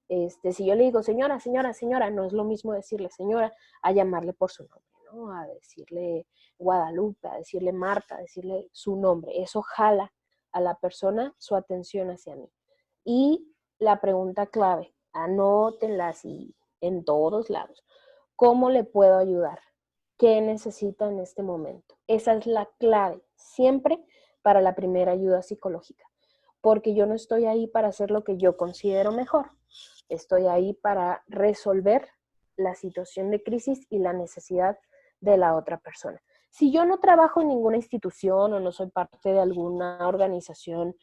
Si yo le digo señora, señora, señora, no es lo mismo decirle señora a llamarle por su nombre, ¿no? A decirle Guadalupe, a decirle Marta, a decirle su nombre. Eso jala a la persona su atención hacia mí. Y la pregunta clave, anótenla así en todos lados. ¿Cómo le puedo ayudar? ¿Qué necesita en este momento? Esa es la clave siempre para la primera ayuda psicológica, porque yo no estoy ahí para hacer lo que yo considero mejor. Estoy ahí para resolver la situación de crisis y la necesidad de la otra persona. Si yo no trabajo en ninguna institución o no soy parte de alguna organización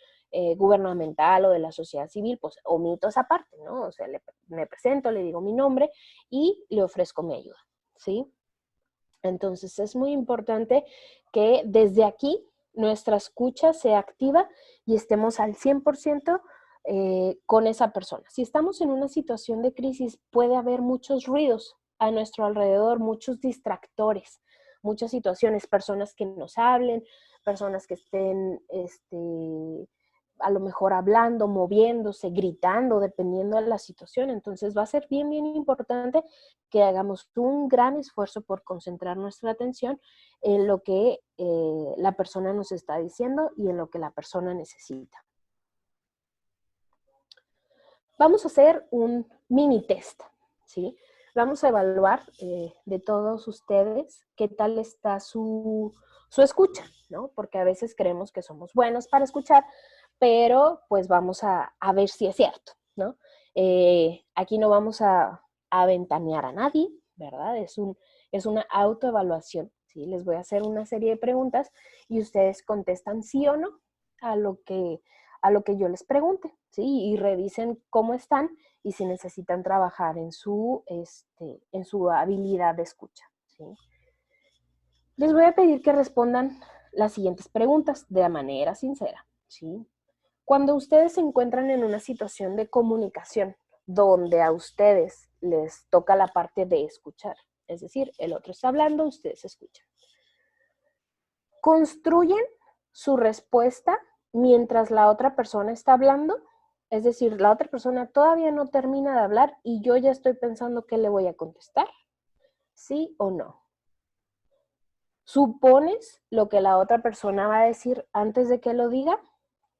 gubernamental o de la sociedad civil, pues omito esa parte, ¿no? O sea, me presento, le digo mi nombre y le ofrezco mi ayuda, ¿sí? Entonces es muy importante que desde aquí nuestra escucha sea activa y estemos al 100% con esa persona. Si estamos en una situación de crisis, puede haber muchos ruidos a nuestro alrededor, muchos distractores, muchas situaciones, personas que nos hablen, personas que estén a lo mejor hablando, moviéndose, gritando, dependiendo de la situación. Entonces va a ser bien, bien importante que hagamos un gran esfuerzo por concentrar nuestra atención en lo que la persona nos está diciendo y en lo que la persona necesita. Vamos a hacer un mini test, ¿sí? Vamos a evaluar de todos ustedes qué tal está su escucha, ¿no? Porque a veces creemos que somos buenos para escuchar, pero pues vamos a ver si es cierto, ¿no? Aquí no vamos a ventanear a nadie, ¿verdad? Es una autoevaluación, ¿sí? Les voy a hacer una serie de preguntas y ustedes contestan sí o no a lo que yo les pregunte, ¿sí? Y revisen cómo están y si necesitan trabajar en su habilidad de escucha, ¿sí? Les voy a pedir que respondan las siguientes preguntas de manera sincera, ¿sí? Cuando ustedes se encuentran en una situación de comunicación donde a ustedes les toca la parte de escuchar, es decir, el otro está hablando, ustedes escuchan, ¿construyen su respuesta mientras la otra persona está hablando? Es decir, la otra persona todavía no termina de hablar y yo ya estoy pensando qué le voy a contestar. ¿Sí o no? ¿Supones lo que la otra persona va a decir antes de que lo diga?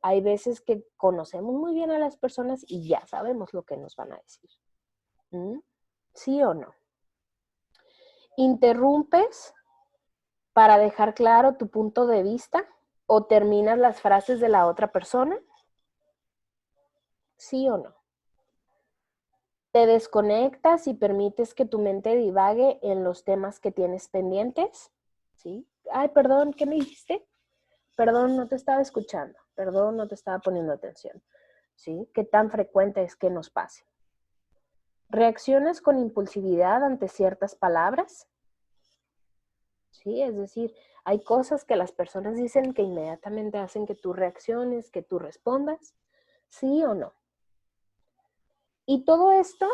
Hay veces que conocemos muy bien a las personas y ya sabemos lo que nos van a decir. ¿Sí o no? ¿Interrumpes para dejar claro tu punto de vista o terminas las frases de la otra persona? ¿Sí o no? ¿Te desconectas y permites que tu mente divague en los temas que tienes pendientes? ¿Sí? Ay, perdón, ¿qué me dijiste? Perdón, no te estaba escuchando. Perdón, no te estaba poniendo atención. ¿Sí? ¿Qué tan frecuente es que nos pase? ¿Reaccionas con impulsividad ante ciertas palabras? ¿Sí? Es decir, hay cosas que las personas dicen que inmediatamente hacen que tú reacciones, que tú respondas. ¿Sí o no? Y todo esto,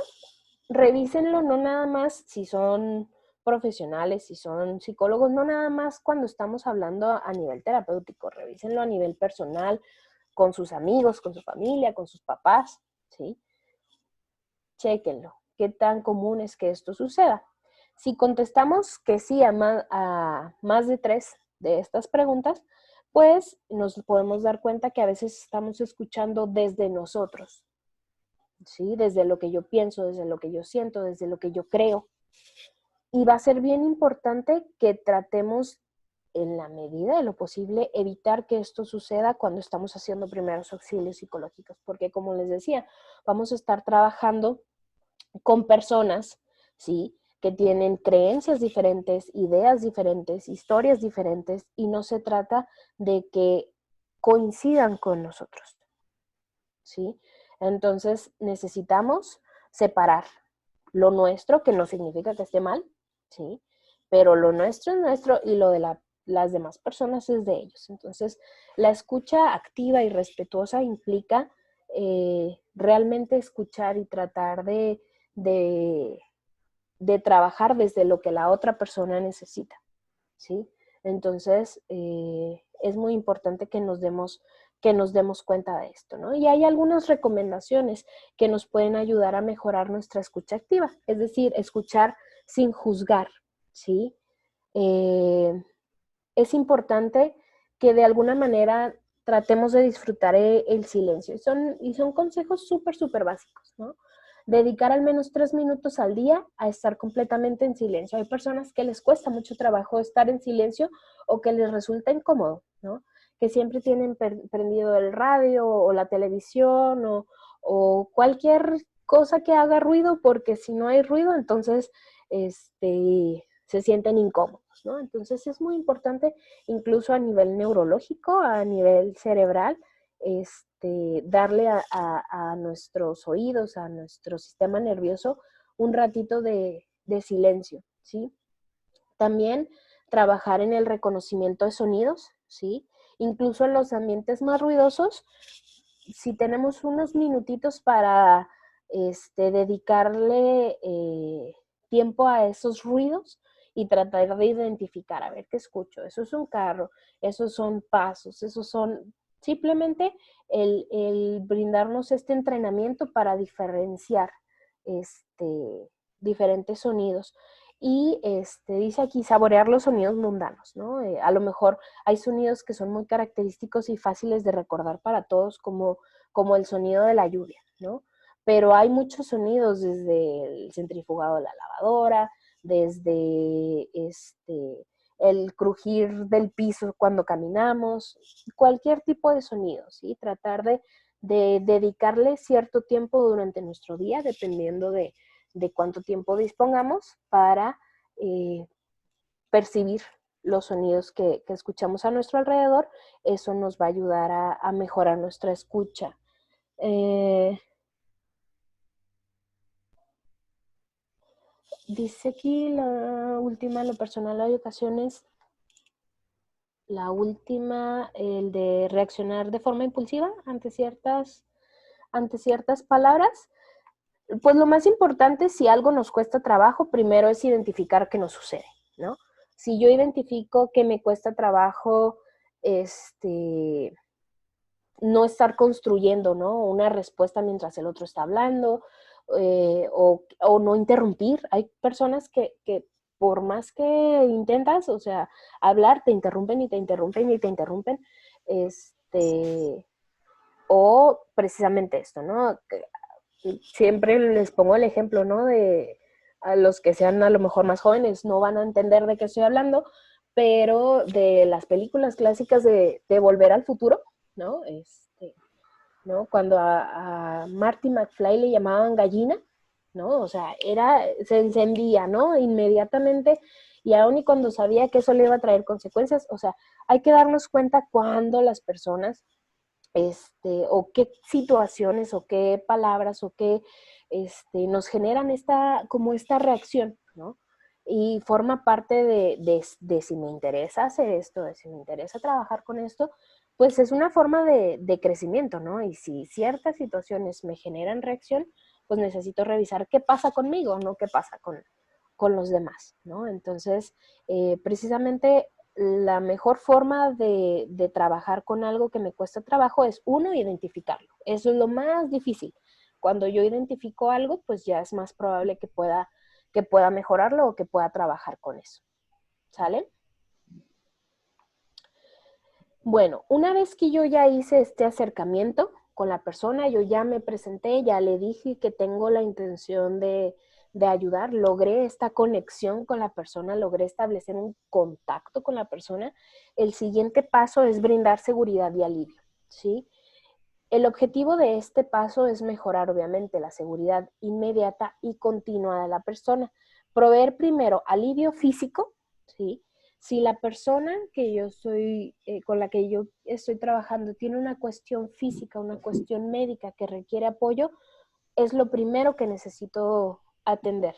revísenlo no nada más si son profesionales, si son psicólogos, no nada más cuando estamos hablando a nivel terapéutico, revísenlo a nivel personal, con sus amigos, con su familia, con sus papás, ¿sí? Chéquenlo. ¿Qué tan común es que esto suceda? Si contestamos que sí a más de 3 de estas preguntas, pues nos podemos dar cuenta que a veces estamos escuchando desde nosotros, ¿sí? Desde lo que yo pienso, desde lo que yo siento, desde lo que yo creo. Y va a ser bien importante que tratemos, en la medida de lo posible, evitar que esto suceda cuando estamos haciendo primeros auxilios psicológicos, porque como les decía, vamos a estar trabajando con personas, ¿sí?, que tienen creencias diferentes, ideas diferentes, historias diferentes, y no se trata de que coincidan con nosotros, ¿sí? Entonces necesitamos separar lo nuestro, que no significa que esté mal, ¿sí? Pero lo nuestro es nuestro y lo de las demás personas es de ellos. Entonces, la escucha activa y respetuosa implica realmente escuchar y tratar de trabajar desde lo que la otra persona necesita, ¿sí? Entonces, es muy importante que nos demos cuenta de esto, ¿no? Y hay algunas recomendaciones que nos pueden ayudar a mejorar nuestra escucha activa, es decir, escuchar sin juzgar, ¿sí? Es importante que de alguna manera tratemos de disfrutar el silencio. Y son consejos súper, súper básicos, ¿no? Dedicar al menos 3 minutos al día a estar completamente en silencio. Hay personas que les cuesta mucho trabajo estar en silencio o que les resulta incómodo, ¿no? Que siempre tienen prendido el radio o la televisión o cualquier cosa que haga ruido, porque si no hay ruido, entonces se sienten incómodos, ¿no? Entonces es muy importante, incluso a nivel neurológico, a nivel cerebral, darle a nuestros oídos, a nuestro sistema nervioso, un ratito de silencio, ¿sí? También trabajar en el reconocimiento de sonidos, ¿sí? Incluso en los ambientes más ruidosos, si tenemos unos minutitos para dedicarle tiempo a esos ruidos y tratar de identificar, a ver qué escucho. Eso es un carro, esos son pasos, esos son simplemente el brindarnos este entrenamiento para diferenciar diferentes sonidos. Y dice aquí saborear los sonidos mundanos, ¿no? A lo mejor hay sonidos que son muy característicos y fáciles de recordar para todos, como el sonido de la lluvia, ¿no? Pero hay muchos sonidos, desde el centrifugado de la lavadora, desde el crujir del piso cuando caminamos, cualquier tipo de sonido, ¿sí? Tratar de dedicarle cierto tiempo durante nuestro día, dependiendo de cuánto tiempo dispongamos, para percibir los sonidos que escuchamos a nuestro alrededor. Eso nos va a ayudar a mejorar nuestra escucha. Dice aquí la última, lo personal, hay ocasiones, la última, el de reaccionar de forma impulsiva ante ciertas palabras. Pues lo más importante, si algo nos cuesta trabajo, primero es identificar qué nos sucede, ¿no? Si yo identifico que me cuesta trabajo no estar construyendo, ¿no?, una respuesta mientras el otro está hablando, o no interrumpir. Hay personas que por más que intentas, o sea, hablar, te interrumpen y te interrumpen y te interrumpen. O precisamente esto, ¿no? Siempre les pongo el ejemplo, ¿no? De a los que sean a lo mejor más jóvenes no van a entender de qué estoy hablando, pero de las películas clásicas de Volver al Futuro, ¿no? ¿No? Cuando a Marty McFly le llamaban gallina, ¿no? O sea, se encendía, ¿no? Inmediatamente, y aun y cuando sabía que eso le iba a traer consecuencias, o sea, hay que darnos cuenta cuando las personas, o qué situaciones, o qué palabras, o qué, nos generan como esta reacción, ¿no? Y forma parte de si me interesa hacer esto, de si me interesa trabajar con esto, pues es una forma de crecimiento, ¿no? Y si ciertas situaciones me generan reacción, pues necesito revisar qué pasa conmigo, no qué pasa con los demás, ¿no? Entonces, precisamente la mejor forma de trabajar con algo que me cuesta trabajo es, uno, identificarlo. Eso es lo más difícil. Cuando yo identifico algo, pues ya es más probable que pueda mejorarlo o que pueda trabajar con eso. ¿Sale? Bueno, una vez que yo ya hice este acercamiento con la persona, yo ya me presenté, ya le dije que tengo la intención de ayudar, logré esta conexión con la persona, logré establecer un contacto con la persona. El siguiente paso es brindar seguridad y alivio, ¿sí? El objetivo de este paso es mejorar, obviamente, la seguridad inmediata y continua de la persona. Proveer primero alivio físico, ¿sí? Si la persona con la que yo estoy trabajando tiene una cuestión física, una cuestión médica que requiere apoyo, es lo primero que necesito atender.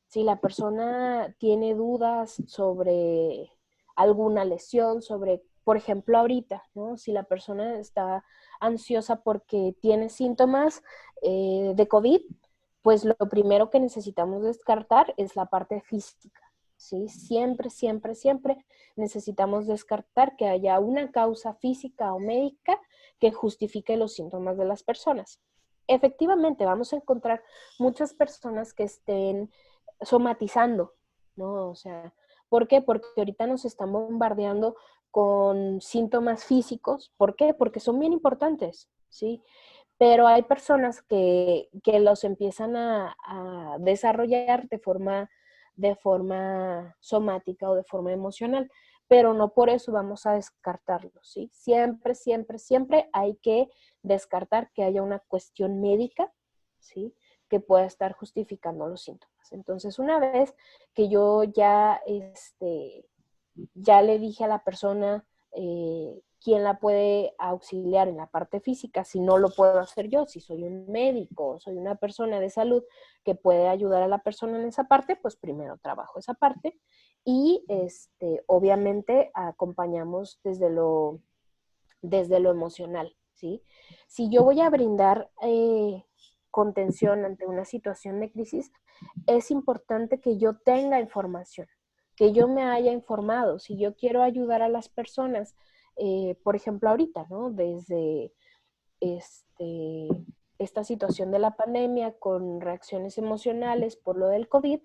Si la persona tiene dudas sobre alguna lesión, sobre, por ejemplo, ahorita, ¿no? Si la persona está ansiosa porque tiene síntomas de COVID, pues lo primero que necesitamos descartar es la parte física, ¿sí? Siempre, siempre, siempre necesitamos descartar que haya una causa física o médica que justifique los síntomas de las personas. Efectivamente, vamos a encontrar muchas personas que estén somatizando, ¿no? O sea, ¿por qué? Porque ahorita nos están bombardeando con síntomas físicos. ¿Por qué? Porque son bien importantes, ¿sí? Pero hay personas que los empiezan a desarrollar de forma somática o de forma emocional, pero no por eso vamos a descartarlo, ¿sí? Siempre, siempre, siempre hay que descartar que haya una cuestión médica, ¿sí? Que pueda estar justificando los síntomas. Entonces, una vez que yo ya le dije a la persona quién la puede auxiliar en la parte física, si no lo puedo hacer yo, si soy un médico, soy una persona de salud que puede ayudar a la persona en esa parte, pues primero trabajo esa parte y obviamente acompañamos desde lo emocional, ¿sí? Si yo voy a brindar contención ante una situación de crisis, es importante que yo tenga información, que yo me haya informado. Si yo quiero ayudar a las personas, por ejemplo, ahorita, ¿no? Desde esta situación de la pandemia con reacciones emocionales por lo del COVID,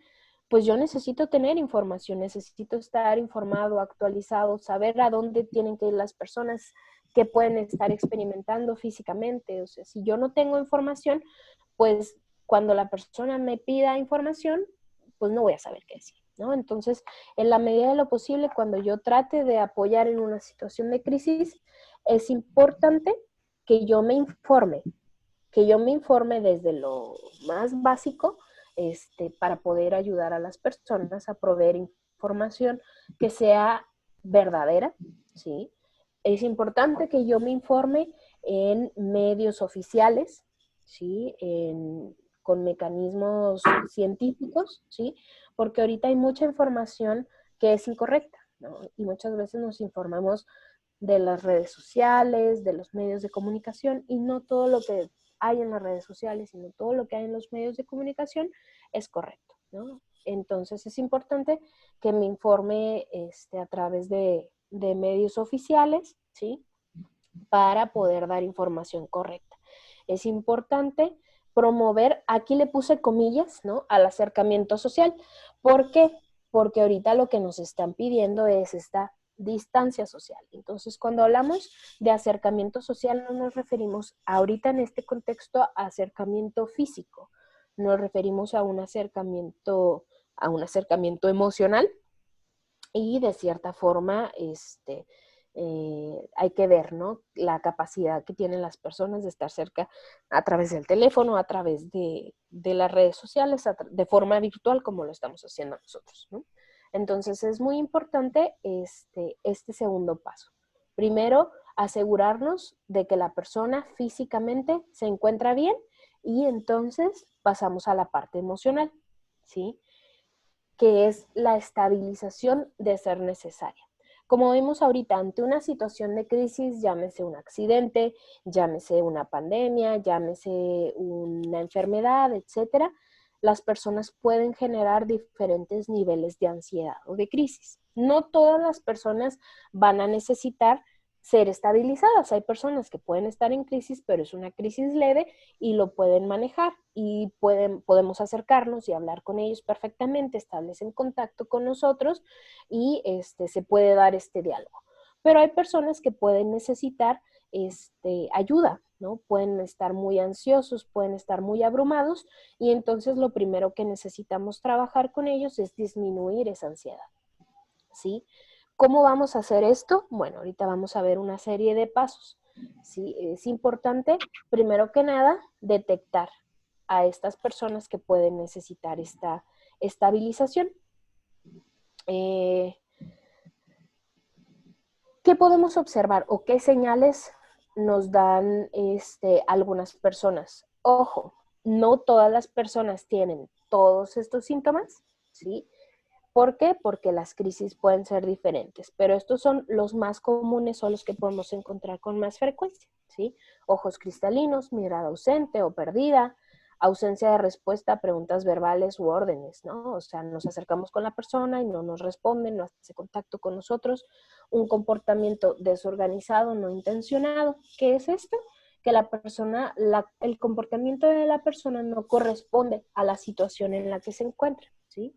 pues yo necesito tener información, necesito estar informado, actualizado, saber a dónde tienen que ir las personas que pueden estar experimentando físicamente. O sea, si yo no tengo información, pues cuando la persona me pida información, pues no voy a saber qué decir, ¿no? Entonces, en la medida de lo posible, cuando yo trate de apoyar en una situación de crisis, es importante que yo me informe desde lo más básico, para poder ayudar a las personas a proveer información que sea verdadera, ¿sí? Es importante que yo me informe en medios oficiales, ¿sí? Con mecanismos científicos, ¿sí? Porque ahorita hay mucha información que es incorrecta, ¿no? Y muchas veces nos informamos de las redes sociales, de los medios de comunicación, y no todo lo que hay en las redes sociales, sino todo lo que hay en los medios de comunicación es correcto, ¿no? Entonces es importante que me informe a través de medios oficiales, ¿sí? Para poder dar información correcta. Es importante promover, aquí le puse comillas, ¿no? Al acercamiento social. ¿Por qué? Porque ahorita lo que nos están pidiendo es esta distancia social. Entonces, cuando hablamos de acercamiento social, no nos referimos ahorita en este contexto a acercamiento físico, nos referimos a un acercamiento emocional y de cierta forma, hay que ver, ¿no? La capacidad que tienen las personas de estar cerca a través del teléfono, a través de las redes sociales, de forma virtual, como lo estamos haciendo nosotros, ¿no? Entonces, es muy importante este segundo paso. Primero, asegurarnos de que la persona físicamente se encuentra bien y entonces pasamos a la parte emocional, ¿sí? Que es la estabilización de ser necesaria. Como vimos ahorita, ante una situación de crisis, llámese un accidente, llámese una pandemia, llámese una enfermedad, etcétera, las personas pueden generar diferentes niveles de ansiedad o de crisis. No todas las personas van a necesitar ser estabilizadas. Hay personas que pueden estar en crisis, pero es una crisis leve y lo pueden manejar y podemos acercarnos y hablar con ellos perfectamente, establecen contacto con nosotros y se puede dar este diálogo. Pero hay personas que pueden necesitar ayuda, ¿no? Pueden estar muy ansiosos, pueden estar muy abrumados y entonces lo primero que necesitamos trabajar con ellos es disminuir esa ansiedad, ¿sí? ¿Cómo vamos a hacer esto? Bueno, ahorita vamos a ver una serie de pasos, ¿sí? Es importante, primero que nada, detectar a estas personas que pueden necesitar esta estabilización. ¿Qué podemos observar o qué señales nos dan algunas personas? Ojo, no todas las personas tienen todos estos síntomas, ¿sí? ¿Por qué? Porque las crisis pueden ser diferentes, pero estos son los más comunes o los que podemos encontrar con más frecuencia, ¿sí? Ojos cristalinos, mirada ausente o perdida, ausencia de respuesta a preguntas verbales u órdenes, ¿no? O sea, nos acercamos con la persona y no nos responden, no hace contacto con nosotros, un comportamiento desorganizado, no intencionado. ¿Qué es esto? Que el comportamiento de la persona no corresponde a la situación en la que se encuentra, ¿sí?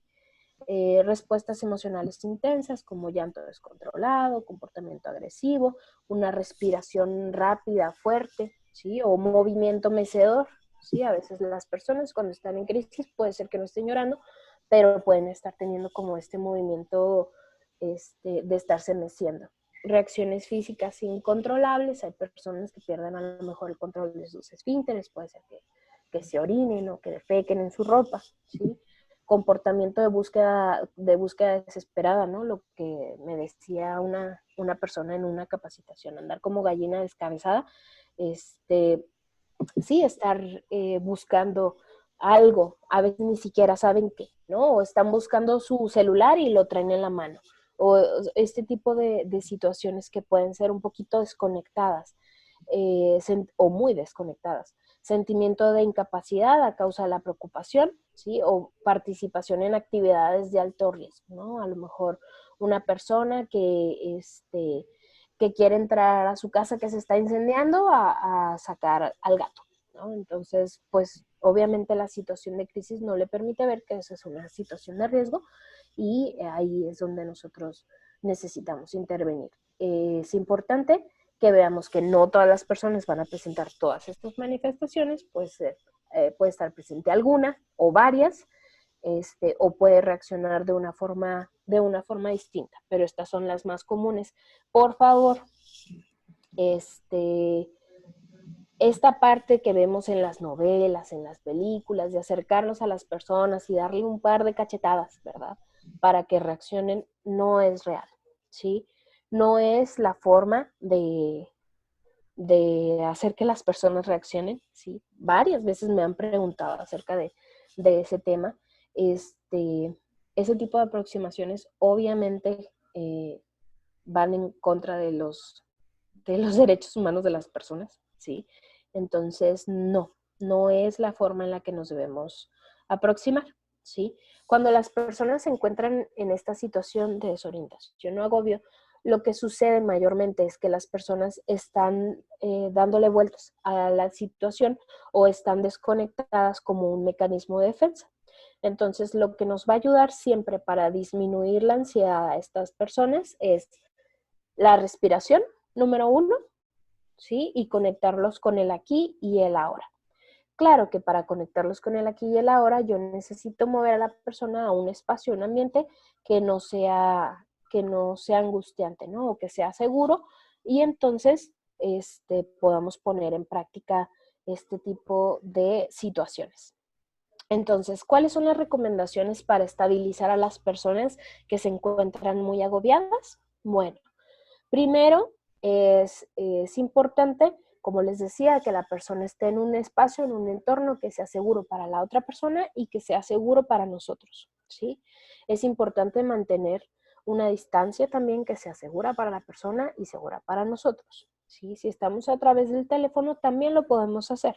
Respuestas emocionales intensas como llanto descontrolado, comportamiento agresivo, una respiración rápida, fuerte, ¿sí? O movimiento mecedor, ¿sí? A veces las personas cuando están en crisis puede ser que no estén llorando, pero pueden estar teniendo como este movimiento de estarse meciendo. Reacciones físicas incontrolables, hay personas que pierden a lo mejor el control de sus esfínteres, puede ser que se orinen o que defequen en su ropa, ¿sí? Comportamiento de búsqueda desesperada, ¿no? Lo que me decía una persona en una capacitación, andar como gallina descabezada, sí, estar buscando algo, a veces ni siquiera saben qué, ¿no? O están buscando su celular y lo traen en la mano, o este tipo de situaciones que pueden ser un poquito desconectadas, o muy desconectadas. Sentimiento de incapacidad a causa de la preocupación, ¿sí? O participación en actividades de alto riesgo, ¿no? A lo mejor una persona que quiere entrar a su casa que se está incendiando a sacar al gato, ¿no? Entonces, pues obviamente la situación de crisis no le permite ver que esa es una situación de riesgo y ahí es donde nosotros necesitamos intervenir. Es importante que veamos que no todas las personas van a presentar todas estas manifestaciones, puede estar presente alguna o varias, o puede reaccionar de una forma distinta, pero estas son las más comunes. Por favor, esta parte que vemos en las novelas, en las películas, de acercarnos a las personas y darle un par de cachetadas, ¿verdad? Para que reaccionen, no es real, ¿sí? No es la forma de hacer que las personas reaccionen, ¿sí? Varias veces me han preguntado acerca de ese tema. Ese tipo de aproximaciones obviamente van en contra de los derechos humanos de las personas, ¿sí? Entonces, no es la forma en la que nos debemos aproximar, ¿sí? Cuando las personas se encuentran en esta situación de desorientación o agobio, lo que sucede mayormente es que las personas están dándole vueltas a la situación o están desconectadas como un mecanismo de defensa. Entonces, lo que nos va a ayudar siempre para disminuir la ansiedad a estas personas es la respiración, número 1, ¿sí? Y conectarlos con el aquí y el ahora. Claro que para conectarlos con el aquí y el ahora, yo necesito mover a la persona a un espacio, un ambiente que no sea angustiante, ¿no? O que sea seguro, y entonces podamos poner en práctica este tipo de situaciones. Entonces, ¿cuáles son las recomendaciones para estabilizar a las personas que se encuentran muy agobiadas? Bueno, primero es importante, como les decía, que la persona esté en un espacio, en un entorno que sea seguro para la otra persona y que sea seguro para nosotros, ¿sí? Es importante mantener una distancia también que sea segura para la persona y segura para nosotros, ¿sí? Si estamos a través del teléfono, también lo podemos hacer.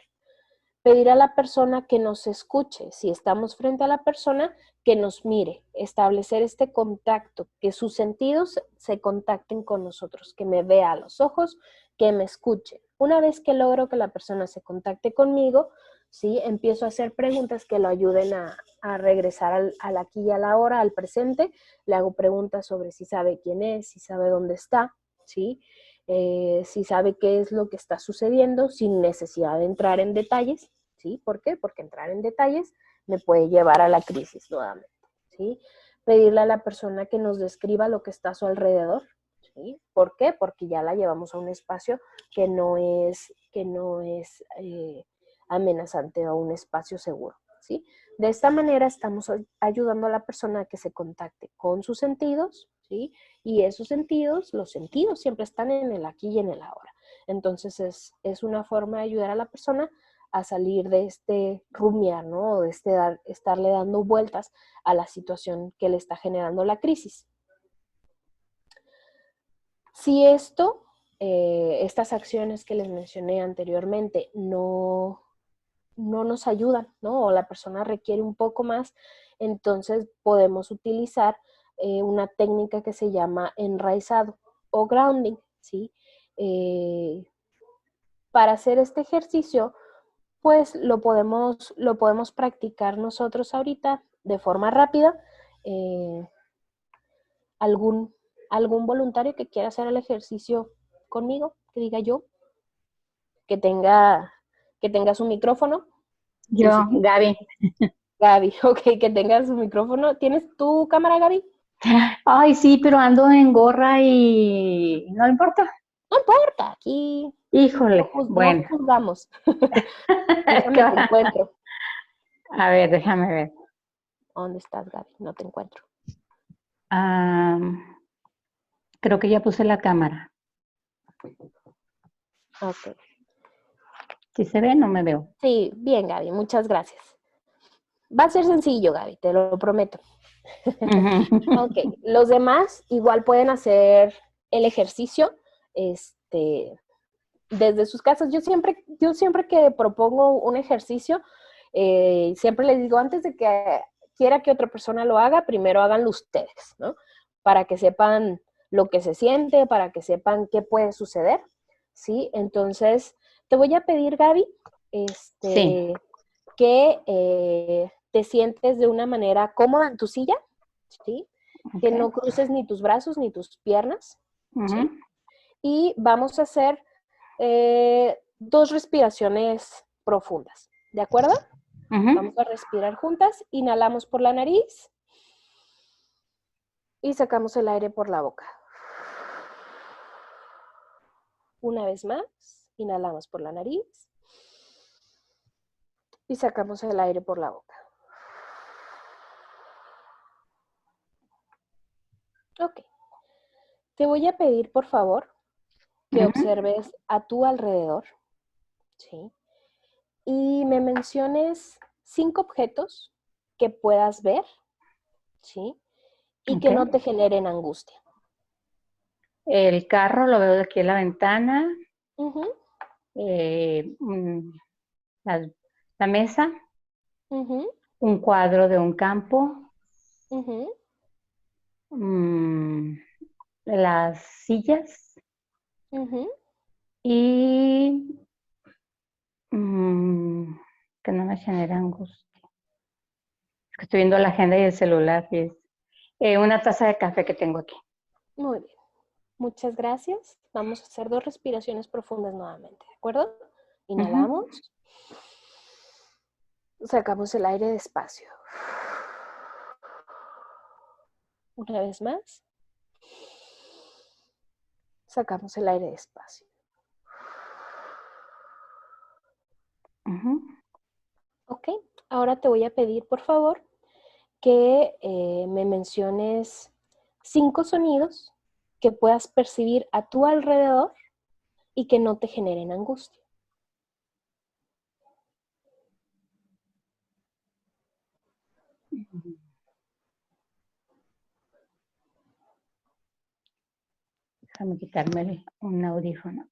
Pedir a la persona que nos escuche, si estamos frente a la persona, que nos mire, establecer este contacto, que sus sentidos se contacten con nosotros, que me vea a los ojos, que me escuche. Una vez que logro que la persona se contacte conmigo, ¿sí? Empiezo a hacer preguntas que lo ayuden a regresar al aquí y a la hora, al presente. Le hago preguntas sobre si sabe quién es, si sabe dónde está, ¿sí? Si sabe qué es lo que está sucediendo sin necesidad de entrar en detalles, ¿sí? ¿Por qué? Porque entrar en detalles me puede llevar a la crisis nuevamente, ¿sí? Pedirle a la persona que nos describa lo que está a su alrededor, ¿sí? ¿Por qué? Porque ya la llevamos a un espacio que no es amenazante o un espacio seguro, ¿sí? De esta manera estamos ayudando a la persona a que se contacte con sus sentidos, ¿sí? Y esos sentidos, los sentidos siempre están en el aquí y en el ahora. Entonces es una forma de ayudar a la persona a salir de este rumiar, ¿no? De estarle dando vueltas a la situación que le está generando la crisis. Si estas acciones que les mencioné anteriormente no nos ayudan, ¿no? O la persona requiere un poco más, entonces podemos utilizar una técnica que se llama enraizado o grounding, ¿sí? Para hacer este ejercicio, pues lo podemos practicar nosotros ahorita de forma rápida. ¿Algún voluntario que quiera hacer el ejercicio conmigo? Que diga yo, que tenga su micrófono. Yo, Gaby. Gaby, ok, que tenga su micrófono. ¿Tienes tu cámara, Gaby? Ay, sí, pero ando en gorra y no importa. No importa, aquí Híjole, bueno. no juzgamos. Déjame te encuentro. A ver, déjame ver. ¿Dónde estás, Gaby? No te encuentro. Creo que ya puse la cámara. Ok. ¿Sí se ve? No me veo. Sí, bien, Gaby, muchas gracias. Va a ser sencillo, Gaby, te lo prometo. Ok, los demás igual pueden hacer el ejercicio desde sus casas. Yo siempre que propongo un ejercicio, siempre les digo, antes de que quiera que otra persona lo haga, primero háganlo ustedes, ¿no? Para que sepan lo que se siente, para que sepan qué puede suceder, ¿sí? Entonces, te voy a pedir, Gaby, Sí. que te sientes de una manera cómoda en tu silla, ¿sí? Okay. Que no cruces ni tus brazos ni tus piernas, ¿sí? Y vamos a hacer 2 respiraciones profundas, ¿de acuerdo? Vamos a respirar juntas, inhalamos por la nariz y sacamos el aire por la boca. Una vez más, inhalamos por la nariz y sacamos el aire por la boca. Ok. Te voy a pedir, por favor, que observes a tu alrededor, ¿sí? Y me menciones 5 objetos que puedas ver, ¿sí? Y que no te generen angustia. El carro lo veo de aquí en la ventana. La mesa. Un cuadro de un campo. Las sillas. Y que no me genera angustia. Es que estoy viendo la agenda y el celular. Y es una taza de café que tengo aquí. Muy bien. Muchas gracias. Vamos a hacer 2 respiraciones profundas nuevamente, ¿de acuerdo? Inhalamos. Sacamos el aire despacio. Una vez más. Sacamos el aire despacio. Ok, ahora te voy a pedir, por favor, que me menciones 5 sonidos que puedas percibir a tu alrededor y que no te generen angustia. Déjame quitarme un audífono.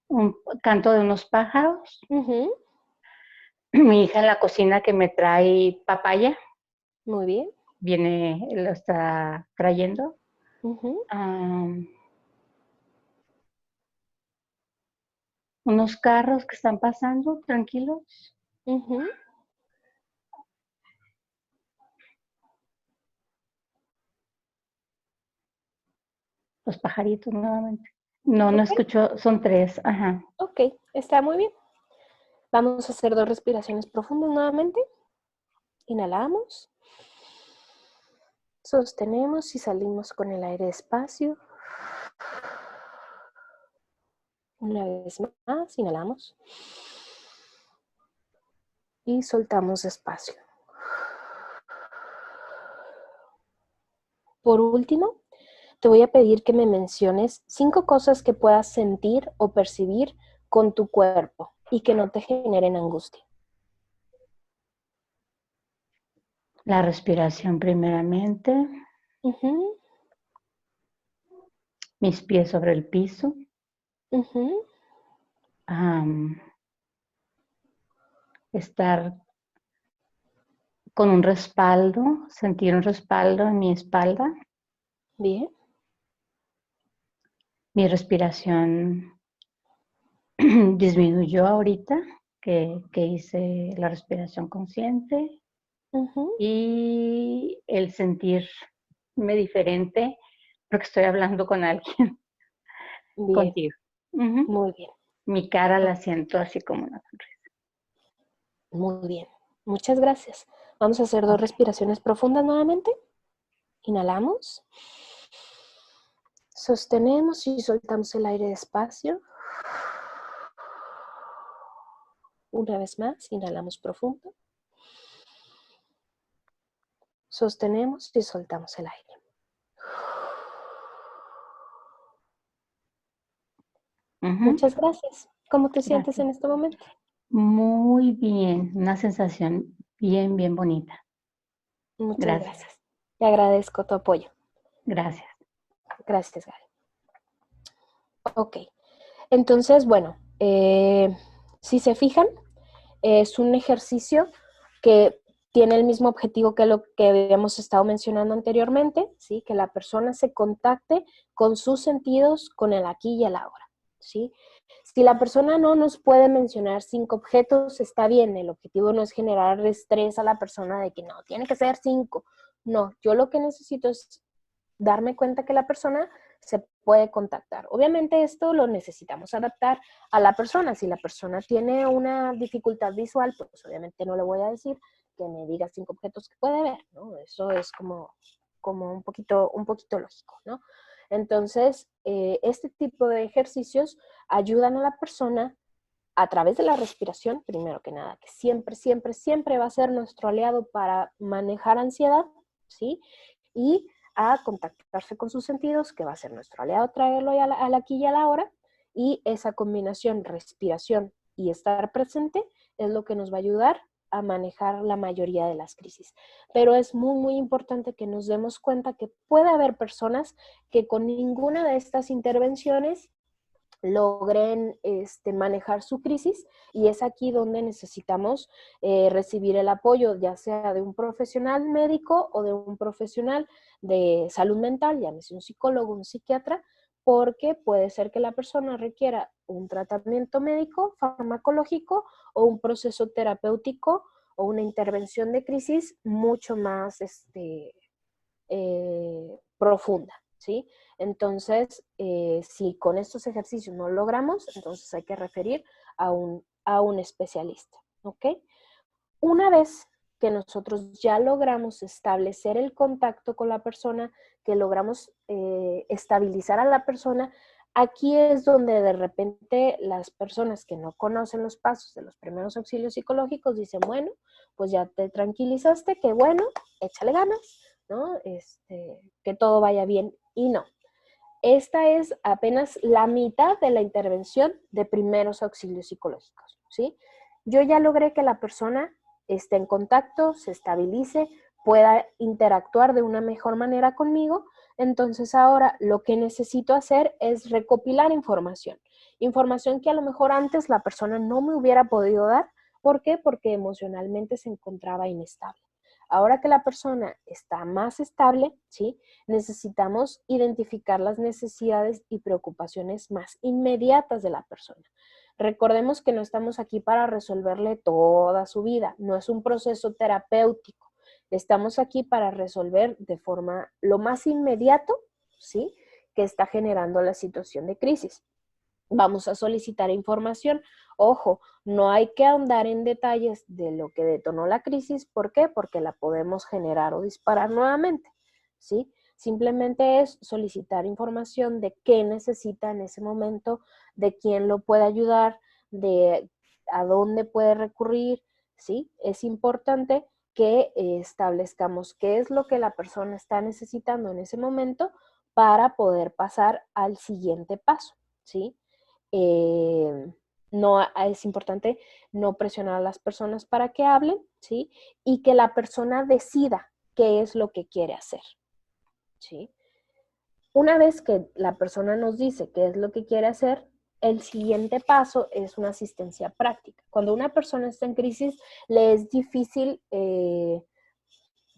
Un canto de unos pájaros. Mi hija en la cocina que me trae papaya. Muy bien. Lo está trayendo. Unos carros que están pasando tranquilos. Los pajaritos nuevamente. No, no escucho, son 3. Ajá. Ok, está muy bien. Vamos a hacer 2 respiraciones profundas nuevamente. Inhalamos. Sostenemos y salimos con el aire despacio. Una vez más, inhalamos. Y soltamos despacio. Por último, te voy a pedir que me menciones 5 cosas que puedas sentir o percibir con tu cuerpo y que no te generen angustia. La respiración primeramente. Mis pies sobre el piso. Estar con un respaldo, sentir un respaldo en mi espalda. Bien. Mi respiración disminuyó ahorita que hice la respiración consciente. Y el sentirme diferente porque estoy hablando con alguien. Bien. Contigo. Muy bien. Mi cara la siento así como una sonrisa. Muy bien. Muchas gracias. Vamos a hacer 2 respiraciones profundas nuevamente. Inhalamos. Sostenemos y soltamos el aire despacio. Una vez más, inhalamos profundo. Sostenemos y soltamos el aire. Muchas gracias. ¿Cómo te sientes en este momento? Muy bien, una sensación bien, bien bonita. Muchas gracias. Te agradezco tu apoyo. Gracias. Gracias, Gaby. Ok. Entonces, bueno, si se fijan, es un ejercicio que tiene el mismo objetivo que lo que habíamos estado mencionando anteriormente, ¿sí? Que la persona se contacte con sus sentidos, con el aquí y el ahora, ¿sí? Si la persona no nos puede mencionar 5 objetos, está bien. El objetivo no es generar estrés a la persona de que no, tiene que ser 5. No, yo lo que necesito es darme cuenta que la persona se puede contactar. Obviamente esto lo necesitamos adaptar a la persona. Si la persona tiene una dificultad visual, pues obviamente no le voy a decir que me diga 5 objetos que puede ver, ¿no? Eso es como un poquito lógico, ¿no? Entonces, este tipo de ejercicios ayudan a la persona a través de la respiración, primero que nada, que siempre, siempre, siempre va a ser nuestro aliado para manejar ansiedad, ¿sí? Y a contactarse con sus sentidos, que va a ser nuestro aliado, traerlo al aquí y a la hora, y esa combinación respiración y estar presente es lo que nos va a ayudar a manejar la mayoría de las crisis. Pero es muy, muy importante que nos demos cuenta que puede haber personas que con ninguna de estas intervenciones logren manejar su crisis, y es aquí donde necesitamos recibir el apoyo, ya sea de un profesional médico o de un profesional de salud mental, llámese un psicólogo, un psiquiatra, porque puede ser que la persona requiera un tratamiento médico, farmacológico o un proceso terapéutico o una intervención de crisis mucho más profunda, ¿sí? Entonces, si con estos ejercicios no logramos, entonces hay que referir a un especialista, ¿ok? Una vez que nosotros ya logramos establecer el contacto con la persona, que logramos estabilizar a la persona, aquí es donde de repente las personas que no conocen los pasos de los primeros auxilios psicológicos dicen, bueno, pues ya te tranquilizaste, que bueno, échale ganas, ¿no? Que todo vaya bien. Y no. Esta es apenas la mitad de la intervención de primeros auxilios psicológicos, ¿sí? Yo ya logré que la persona esté en contacto, se estabilice, pueda interactuar de una mejor manera conmigo. Entonces ahora lo que necesito hacer es recopilar información. Información que a lo mejor antes la persona no me hubiera podido dar. ¿Por qué? Porque emocionalmente se encontraba inestable. Ahora que la persona está más estable, ¿sí? Necesitamos identificar las necesidades y preocupaciones más inmediatas de la persona. Recordemos que no estamos aquí para resolverle toda su vida, no es un proceso terapéutico. Estamos aquí para resolver de forma lo más inmediato, ¿sí? Que está generando la situación de crisis. Vamos a solicitar información. Ojo, no hay que ahondar en detalles de lo que detonó la crisis. ¿Por qué? Porque la podemos generar o disparar nuevamente, ¿sí? Simplemente es solicitar información de qué necesita en ese momento, de quién lo puede ayudar, de a dónde puede recurrir, ¿sí? Es importante que establezcamos qué es lo que la persona está necesitando en ese momento para poder pasar al siguiente paso, ¿sí? No es importante no presionar a las personas para que hablen, ¿sí? Y que la persona decida qué es lo que quiere hacer, ¿sí? Una vez que la persona nos dice qué es lo que quiere hacer, el siguiente paso es una asistencia práctica. Cuando una persona está en crisis, le es difícil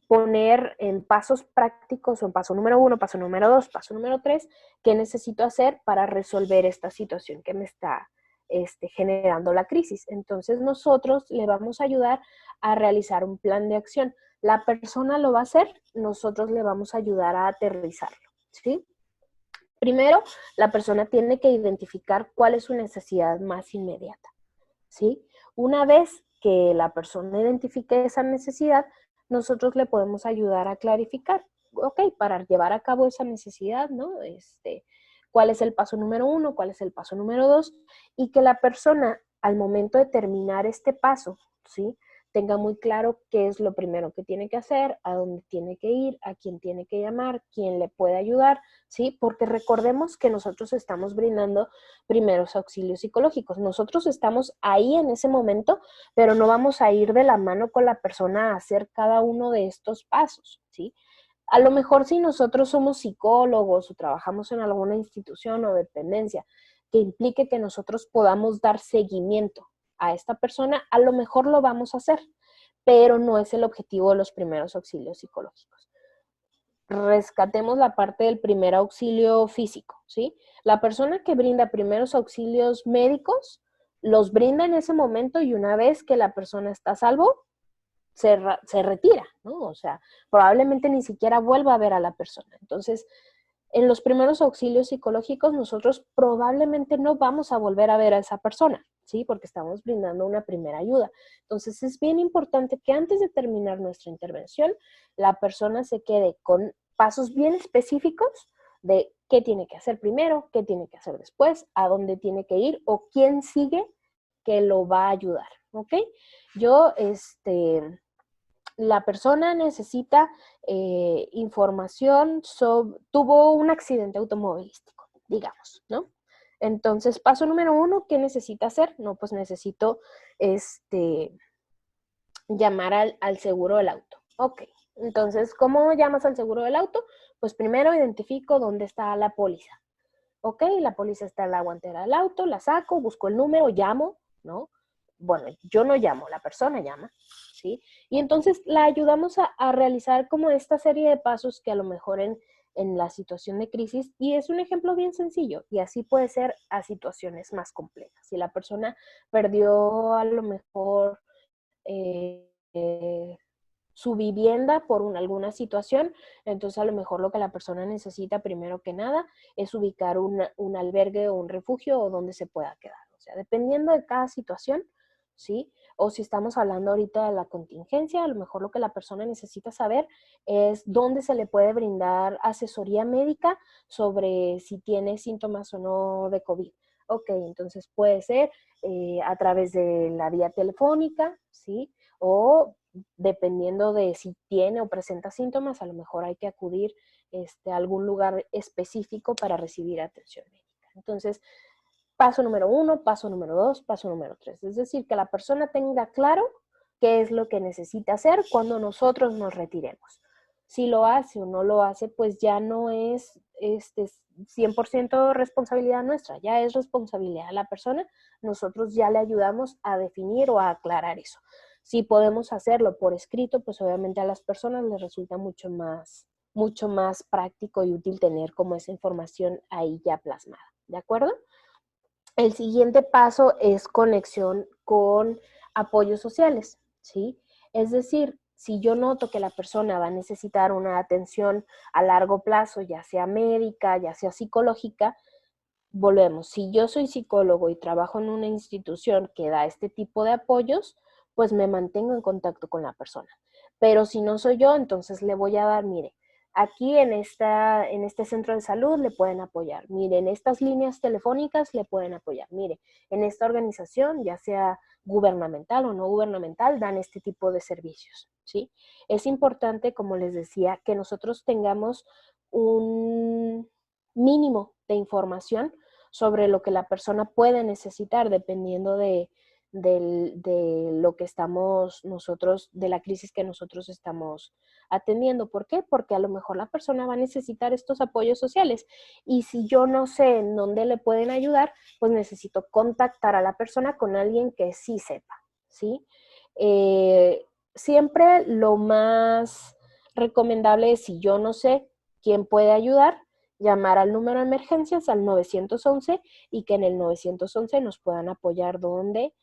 poner en pasos prácticos, o en paso número 1, paso número 2, paso número 3, qué necesito hacer para resolver esta situación que me está generando la crisis. Entonces nosotros le vamos a ayudar a realizar un plan de acción. La persona lo va a hacer, nosotros le vamos a ayudar a aterrizarlo, ¿sí? Primero, la persona tiene que identificar cuál es su necesidad más inmediata, ¿sí? Una vez que la persona identifique esa necesidad, nosotros le podemos ayudar a clarificar, ok, para llevar a cabo esa necesidad, ¿no? ¿Cuál es el paso número 1? ¿Cuál es el paso número 2? Y que la persona, al momento de terminar este paso, ¿sí? Tenga muy claro qué es lo primero que tiene que hacer, a dónde tiene que ir, a quién tiene que llamar, quién le puede ayudar, ¿sí? Porque recordemos que nosotros estamos brindando primeros auxilios psicológicos. Nosotros estamos ahí en ese momento, pero no vamos a ir de la mano con la persona a hacer cada uno de estos pasos, ¿sí? A lo mejor si nosotros somos psicólogos o trabajamos en alguna institución o dependencia que implique que nosotros podamos dar seguimiento a esta persona, a lo mejor lo vamos a hacer, pero no es el objetivo de los primeros auxilios psicológicos. Rescatemos la parte del primer auxilio físico, ¿sí? La persona que brinda primeros auxilios médicos los brinda en ese momento y una vez que la persona está a salvo, se retira, ¿no? O sea, probablemente ni siquiera vuelva a ver a la persona. Entonces, en los primeros auxilios psicológicos nosotros probablemente no vamos a volver a ver a esa persona, ¿sí? Porque estamos brindando una primera ayuda. Entonces, es bien importante que antes de terminar nuestra intervención, la persona se quede con pasos bien específicos de qué tiene que hacer primero, qué tiene que hacer después, a dónde tiene que ir o quién sigue que lo va a ayudar, ¿ok? Yo, la persona necesita información sobre, tuvo un accidente automovilístico, digamos, ¿no? Entonces, paso número 1, ¿qué necesita hacer? No, pues necesito llamar al seguro del auto. Ok, entonces, ¿cómo llamas al seguro del auto? Pues primero identifico dónde está la póliza. Ok, la póliza está en la guantera del auto, la saco, busco el número, llamo, ¿no? Bueno, yo no llamo, la persona llama, ¿sí? Y entonces la ayudamos a realizar como esta serie de pasos que a lo mejor en la situación de crisis, y es un ejemplo bien sencillo, y así puede ser a situaciones más complejas. Si la persona perdió a lo mejor su vivienda por alguna situación. Entonces a lo mejor lo que la persona necesita primero que nada es ubicar un albergue o un refugio o donde se pueda quedar. O sea, dependiendo de cada situación, ¿sí? O si estamos hablando ahorita de la contingencia, a lo mejor lo que la persona necesita saber es dónde se le puede brindar asesoría médica sobre si tiene síntomas o no de COVID. Ok, entonces puede ser a través de la vía telefónica, ¿sí? O dependiendo de si tiene o presenta síntomas, a lo mejor hay que acudir a algún lugar específico para recibir atención médica. Entonces, paso número 1, paso número 2, paso número 3. Es decir, que la persona tenga claro qué es lo que necesita hacer cuando nosotros nos retiremos. Si lo hace o no lo hace, pues ya no es 100% responsabilidad nuestra, ya es responsabilidad de la persona. Nosotros ya le ayudamos a definir o a aclarar eso. Si podemos hacerlo por escrito, pues obviamente a las personas les resulta mucho más práctico y útil tener como esa información ahí ya plasmada, ¿de acuerdo? El siguiente paso es conexión con apoyos sociales, ¿sí? Es decir, si yo noto que la persona va a necesitar una atención a largo plazo, ya sea médica, ya sea psicológica, volvemos. Si yo soy psicólogo y trabajo en una institución que da este tipo de apoyos, pues me mantengo en contacto con la persona. Pero si no soy yo, entonces le voy a dar, mire, aquí en este centro de salud le pueden apoyar. Mire, en estas líneas telefónicas le pueden apoyar. Mire, en esta organización, ya sea gubernamental o no gubernamental, dan este tipo de servicios, ¿sí? Es importante, como les decía, que nosotros tengamos un mínimo de información sobre lo que la persona puede necesitar dependiendo de lo que estamos nosotros, de la crisis que nosotros estamos atendiendo. ¿Por qué? Porque a lo mejor la persona va a necesitar estos apoyos sociales y si yo no sé en dónde le pueden ayudar, pues necesito contactar a la persona con alguien que sí sepa, ¿sí? Siempre lo más recomendable es, si yo no sé quién puede ayudar, llamar al número de emergencias, al 911, y que en el 911 nos puedan apoyar donde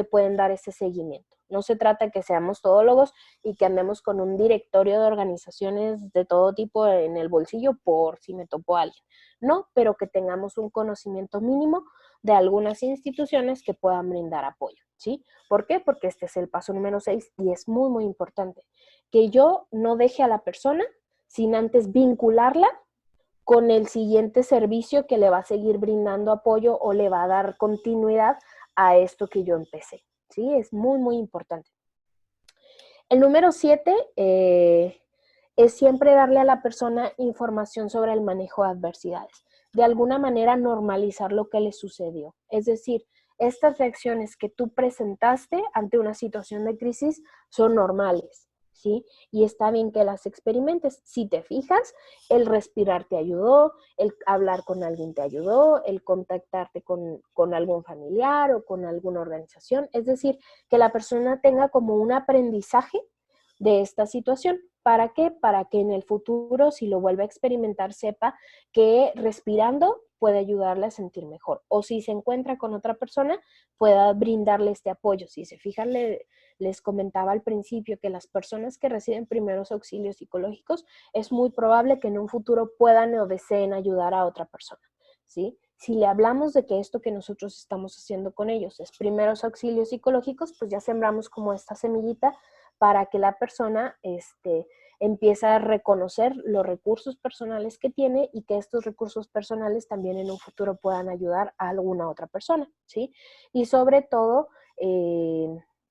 pueden dar ese seguimiento. No se trata de que seamos todólogos y que andemos con un directorio de organizaciones de todo tipo en el bolsillo por si me topo a alguien. No, pero que tengamos un conocimiento mínimo de algunas instituciones que puedan brindar apoyo, ¿sí? ¿Por qué? Porque este es el paso número 6 y es muy, muy importante. Que yo no deje a la persona sin antes vincularla con el siguiente servicio que le va a seguir brindando apoyo o le va a dar continuidad a esto que yo empecé, ¿sí? Es muy, muy importante. El número 7 es siempre darle a la persona información sobre el manejo de adversidades. De alguna manera normalizar lo que le sucedió. Es decir, estas reacciones que tú presentaste ante una situación de crisis son normales, ¿sí? Y está bien que las experimentes. Si te fijas, el respirar te ayudó, el hablar con alguien te ayudó, el contactarte con algún familiar o con alguna organización. Es decir, que la persona tenga como un aprendizaje de esta situación. ¿Para qué? Para que en el futuro, si lo vuelve a experimentar, sepa que respirando puede ayudarle a sentir mejor. O si se encuentra con otra persona, pueda brindarle este apoyo. Si se fijan, les comentaba al principio que las personas que reciben primeros auxilios psicológicos es muy probable que en un futuro puedan o deseen ayudar a otra persona, ¿sí? Si le hablamos de que esto que nosotros estamos haciendo con ellos es primeros auxilios psicológicos, pues ya sembramos como esta semillita para que la persona empiece a reconocer los recursos personales que tiene y que estos recursos personales también en un futuro puedan ayudar a alguna otra persona, ¿sí? Y sobre todo,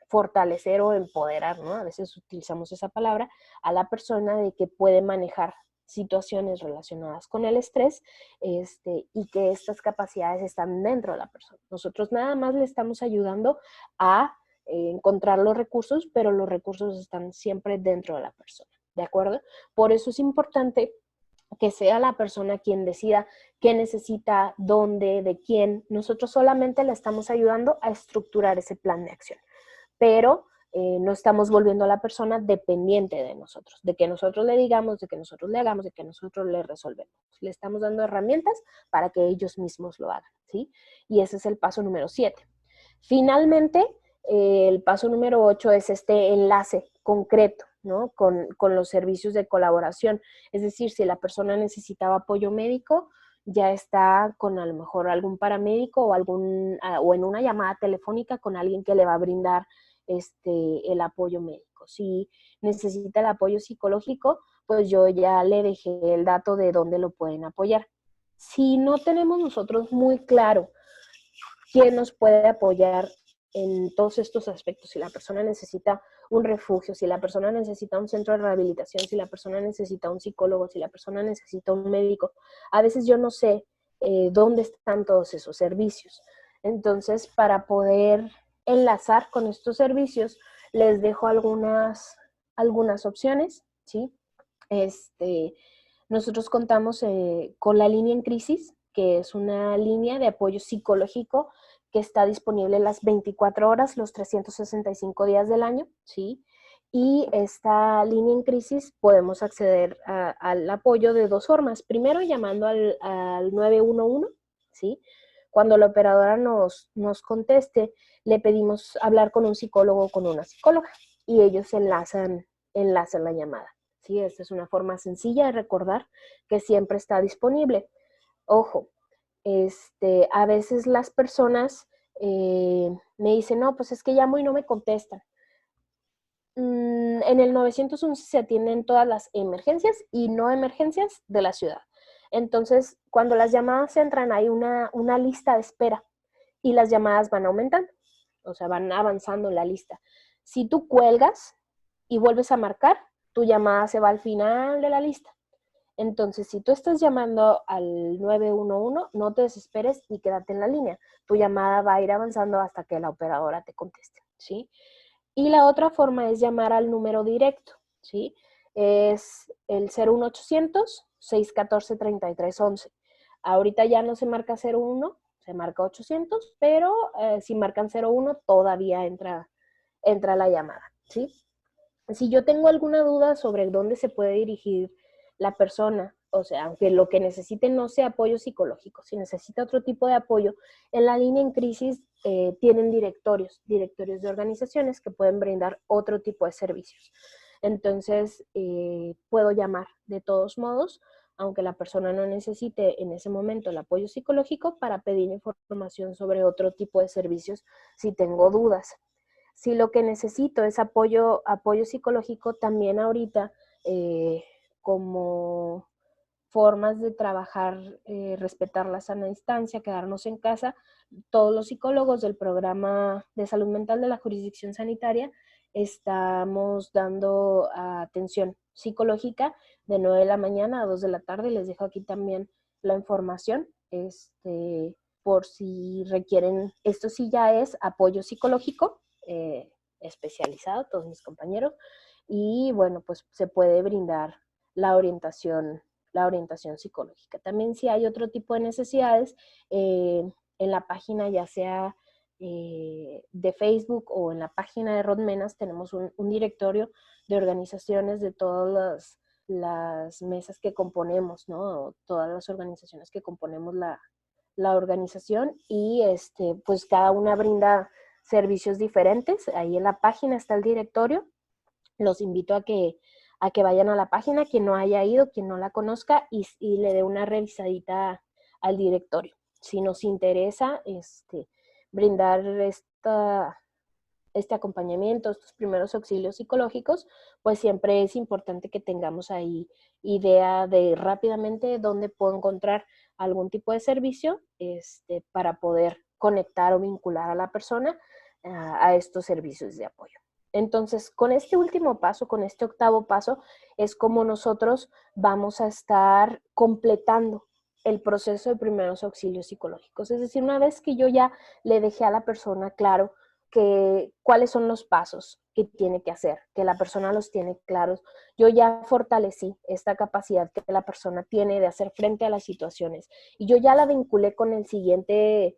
fortalecer o empoderar, ¿no? A veces utilizamos esa palabra, a la persona de que puede manejar situaciones relacionadas con el estrés y que estas capacidades están dentro de la persona. Nosotros nada más le estamos ayudando a encontrar los recursos, pero los recursos están siempre dentro de la persona, ¿de acuerdo? Por eso es importante que sea la persona quien decida qué necesita, dónde, de quién. Nosotros solamente le estamos ayudando a estructurar ese plan de acción, pero no estamos volviendo a la persona dependiente de nosotros, de que nosotros le digamos, de que nosotros le hagamos, de que nosotros le resolvemos. Le estamos dando herramientas para que ellos mismos lo hagan, ¿sí? Y ese es el paso número 7. Finalmente, el paso número 8 es este enlace concreto, ¿no? Con los servicios de colaboración. Es decir, si la persona necesitaba apoyo médico, ya está con a lo mejor algún paramédico o en una llamada telefónica con alguien que le va a brindar el apoyo médico. Si necesita el apoyo psicológico, pues yo ya le dejé el dato de dónde lo pueden apoyar. Si no tenemos nosotros muy claro quién nos puede apoyar en todos estos aspectos, si la persona necesita un refugio, si la persona necesita un centro de rehabilitación, si la persona necesita un psicólogo, si la persona necesita un médico, a veces yo no sé dónde están todos esos servicios. Entonces, para poder enlazar con estos servicios, les dejo algunas opciones, ¿sí? Nosotros contamos con la línea en crisis, que es una línea de apoyo psicológico que está disponible las 24 horas, los 365 días del año, ¿sí? Y esta línea en crisis podemos acceder al apoyo de dos formas. Primero, llamando al 911, ¿sí? Cuando la operadora nos conteste, le pedimos hablar con un psicólogo o con una psicóloga y ellos enlazan la llamada, ¿sí? Esta es una forma sencilla de recordar que siempre está disponible. Ojo, a veces las personas me dicen, no, pues es que llamo y no me contestan. En el 911 se atienden todas las emergencias y no emergencias de la ciudad. Entonces, cuando las llamadas entran, hay una lista de espera y las llamadas van aumentando, o sea, van avanzando en la lista. Si tú cuelgas y vuelves a marcar, tu llamada se va al final de la lista. Entonces, si tú estás llamando al 911, no te desesperes y quédate en la línea. Tu llamada va a ir avanzando hasta que la operadora te conteste, ¿sí? Y la otra forma es llamar al número directo, ¿sí? Es el 01800 614 3311. Ahorita ya no se marca 01, se marca 800, pero si marcan 01 todavía entra la llamada, ¿sí? Si yo tengo alguna duda sobre dónde se puede dirigir la persona, o sea, aunque lo que necesite no sea apoyo psicológico, si necesita otro tipo de apoyo, en la línea en crisis tienen directorios de organizaciones que pueden brindar otro tipo de servicios. Entonces, puedo llamar de todos modos, aunque la persona no necesite en ese momento el apoyo psicológico, para pedir información sobre otro tipo de servicios si tengo dudas. Si lo que necesito es apoyo psicológico, también ahorita, como formas de trabajar, respetar la sana distancia, quedarnos en casa, todos los psicólogos del programa de salud mental de la jurisdicción sanitaria estamos dando atención psicológica de 9 de la mañana a 2 de la tarde. Les dejo aquí también la información, por si requieren. Esto sí ya es apoyo psicológico especializado, todos mis compañeros, y bueno, pues se puede brindar la orientación psicológica. También si hay otro tipo de necesidades, en la página ya sea de Facebook o en la página de Rodmenas tenemos un directorio de organizaciones de todas las mesas que componemos, ¿no? Todas las organizaciones que componemos la organización, y pues cada una brinda servicios diferentes. Ahí en la página está el directorio. Los invito a que vayan a la página, quien no haya ido, quien no la conozca, y le dé una revisadita al directorio. Si nos interesa brindar este acompañamiento, estos primeros auxilios psicológicos, pues siempre es importante que tengamos ahí idea de rápidamente dónde puedo encontrar algún tipo de servicio para poder conectar o vincular a la persona a estos servicios de apoyo. Entonces, con este último paso, con este octavo paso, es como nosotros vamos a estar completando el proceso de primeros auxilios psicológicos. Es decir, una vez que yo ya le dejé a la persona claro cuáles son los pasos que tiene que hacer, que la persona los tiene claros, yo ya fortalecí esta capacidad que la persona tiene de hacer frente a las situaciones, y yo ya la vinculé con el siguiente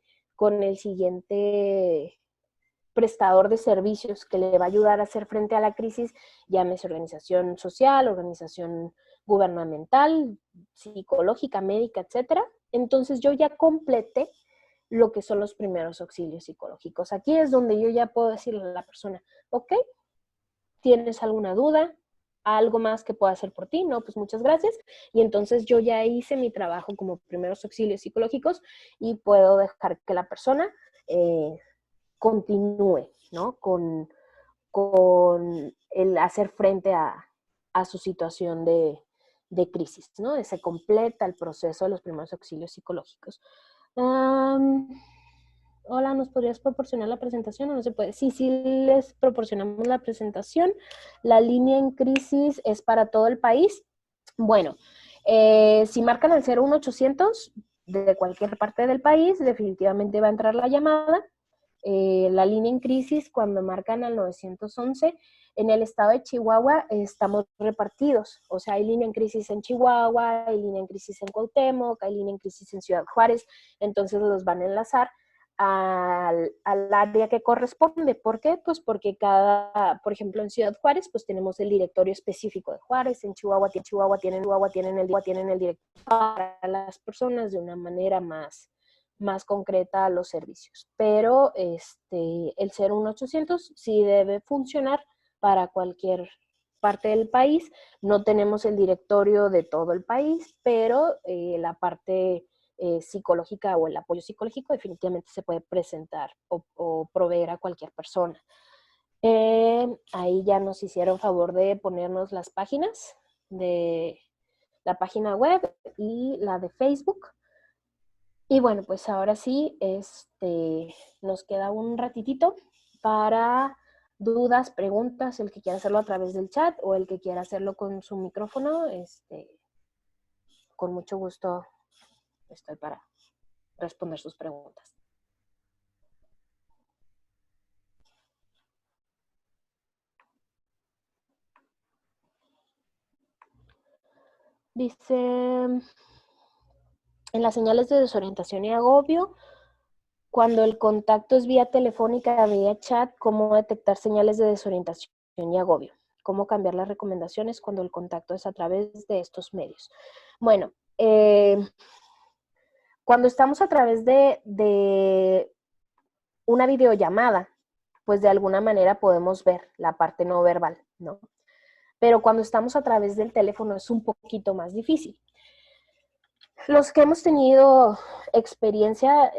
prestador de servicios que le va a ayudar a hacer frente a la crisis, llámese organización social, organización gubernamental, psicológica, médica, etcétera. Entonces yo ya completé lo que son los primeros auxilios psicológicos. Aquí es donde yo ya puedo decirle a la persona, ok, ¿tienes alguna duda? ¿Algo más que pueda hacer por ti? No, pues muchas gracias. Y entonces yo ya hice mi trabajo como primeros auxilios psicológicos y puedo dejar que la persona continúe, ¿no? Con el hacer frente a su situación de crisis, ¿no? Se completa el proceso de los primeros auxilios psicológicos. Hola, ¿nos podrías proporcionar la presentación o no se puede? Sí, sí les proporcionamos la presentación. La línea en crisis es para todo el país. Bueno, si marcan el 01800 de cualquier parte del país, definitivamente va a entrar la llamada. La línea en crisis, cuando marcan al 911, en el estado de Chihuahua estamos repartidos. O sea, hay línea en crisis en Chihuahua, hay línea en crisis en Cuauhtémoc, hay línea en crisis en Ciudad Juárez. Entonces los van a enlazar al área que corresponde. ¿Por qué? Pues porque por ejemplo, en Ciudad Juárez, pues tenemos el directorio específico de Juárez. En Chihuahua tienen el directorio para las personas de una manera más concreta a los servicios. Pero el 01800 sí debe funcionar para cualquier parte del país. No tenemos el directorio de todo el país, pero la parte psicológica o el apoyo psicológico definitivamente se puede presentar o proveer a cualquier persona. Ahí ya nos hicieron favor de ponernos las páginas de la página web y la de Facebook. Y bueno, pues ahora sí, nos queda un ratitito para dudas, preguntas, el que quiera hacerlo a través del chat o el que quiera hacerlo con su micrófono, con mucho gusto estoy para responder sus preguntas. Dice, en las señales de desorientación y agobio, cuando el contacto es vía telefónica, vía chat, ¿cómo detectar señales de desorientación y agobio? ¿Cómo cambiar las recomendaciones cuando el contacto es a través de estos medios? Bueno, cuando estamos a través de una videollamada, pues de alguna manera podemos ver la parte no verbal, ¿no? Pero cuando estamos a través del teléfono es un poquito más difícil. Los que hemos tenido experiencia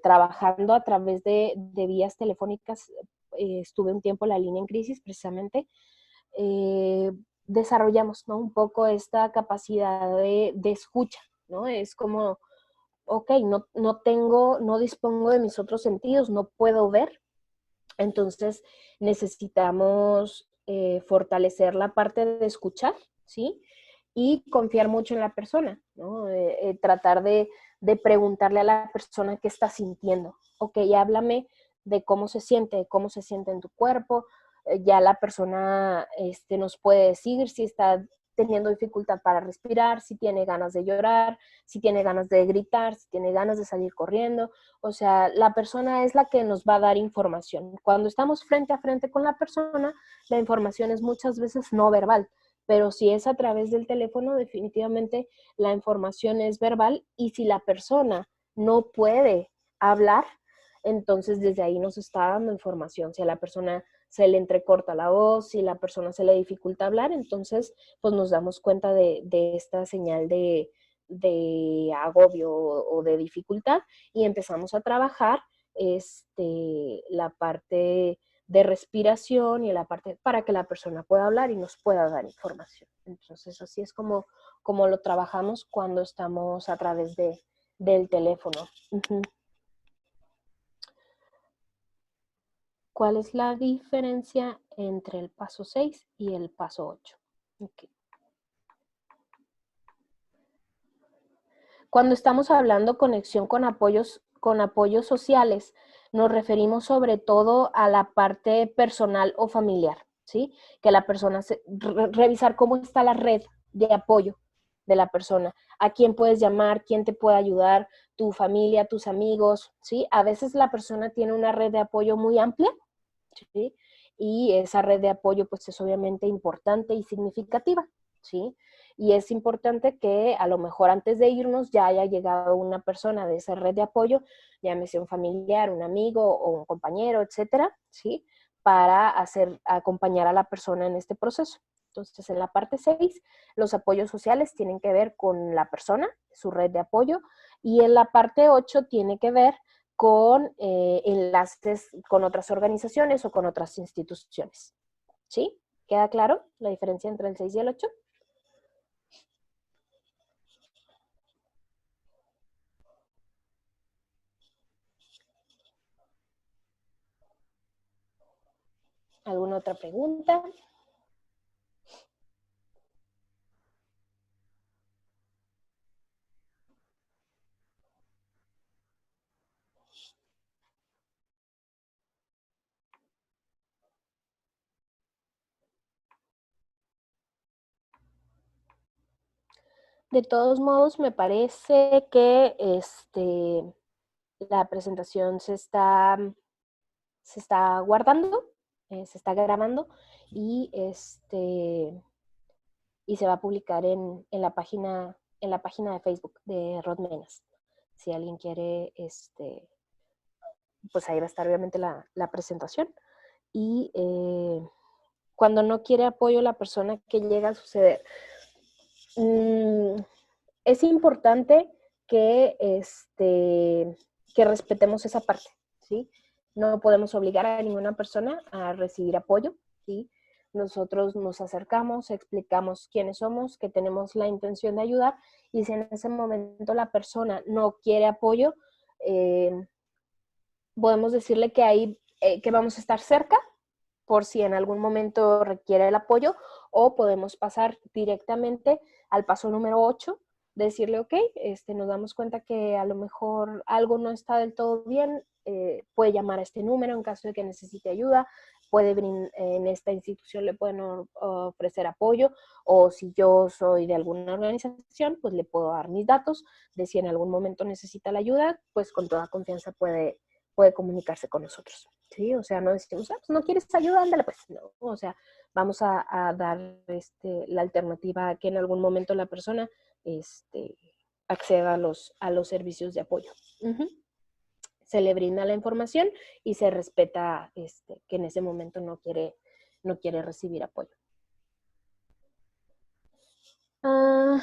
trabajando a través de vías telefónicas, estuve un tiempo en la línea en crisis precisamente, desarrollamos, ¿no? Un poco esta capacidad de escucha, ¿no? Es como, ok, no dispongo de mis otros sentidos, no puedo ver, entonces necesitamos fortalecer la parte de escuchar, ¿sí? Y confiar mucho en la persona, ¿no? Tratar de preguntarle a la persona qué está sintiendo. Ok, háblame de cómo se siente en tu cuerpo. Ya la persona nos puede decir si está teniendo dificultad para respirar, si tiene ganas de llorar, si tiene ganas de gritar, si tiene ganas de salir corriendo. O sea, la persona es la que nos va a dar información. Cuando estamos frente a frente con la persona, la información es muchas veces no verbal, pero si es a través del teléfono, definitivamente la información es verbal, y si la persona no puede hablar, entonces desde ahí nos está dando información. Si a la persona se le entrecorta la voz, si a la persona se le dificulta hablar, entonces pues nos damos cuenta de esta señal de agobio o de dificultad, y empezamos a trabajar la parte de respiración y la parte para que la persona pueda hablar y nos pueda dar información. Entonces así es como lo trabajamos cuando estamos a través del teléfono. Uh-huh. ¿Cuál es la diferencia entre el paso 6 y el paso 8? Okay. Cuando estamos hablando conexión con apoyos sociales, nos referimos sobre todo a la parte personal o familiar, ¿sí? Que la persona, revisar cómo está la red de apoyo de la persona, a quién puedes llamar, quién te puede ayudar, tu familia, tus amigos, ¿sí? A veces la persona tiene una red de apoyo muy amplia, ¿sí? Y esa red de apoyo pues es obviamente importante y significativa, ¿sí? Y es importante que a lo mejor antes de irnos ya haya llegado una persona de esa red de apoyo, llámese un familiar, un amigo o un compañero, etcétera, ¿sí? Para acompañar a la persona en este proceso. Entonces, en la parte 6, los apoyos sociales tienen que ver con la persona, su red de apoyo, y en la parte 8 tiene que ver con enlaces con otras organizaciones o con otras instituciones. ¿Sí? ¿Queda claro la diferencia entre el 6 y el 8? ¿Alguna otra pregunta? De todos modos, me parece que la presentación se está guardando, se está grabando y, y se va a publicar en la página de Facebook de Rodmenas. Si alguien quiere, pues ahí va a estar obviamente la presentación. Y cuando no quiere apoyo la persona, ¿qué llega a suceder? Es importante que, que respetemos esa parte, ¿sí? No podemos obligar a ninguna persona a recibir apoyo, ¿sí? Nosotros nos acercamos, explicamos quiénes somos, que tenemos la intención de ayudar, y si en ese momento la persona no quiere apoyo, podemos decirle que ahí, que vamos a estar cerca, por si en algún momento requiere el apoyo, o podemos pasar directamente al paso número 8, decirle, ok, nos damos cuenta que a lo mejor algo no está del todo bien, puede llamar a este número en caso de que necesite ayuda, en esta institución le pueden ofrecer apoyo, o si yo soy de alguna organización, pues le puedo dar mis datos, de si en algún momento necesita la ayuda, pues con toda confianza puede comunicarse con nosotros, ¿sí? O sea, no decimos, pues no quieres ayuda, ándale, pues no, o sea, vamos a dar la alternativa a que en algún momento la persona acceda a los servicios de apoyo. Se le brinda la información y se respeta que en ese momento no quiere recibir apoyo. A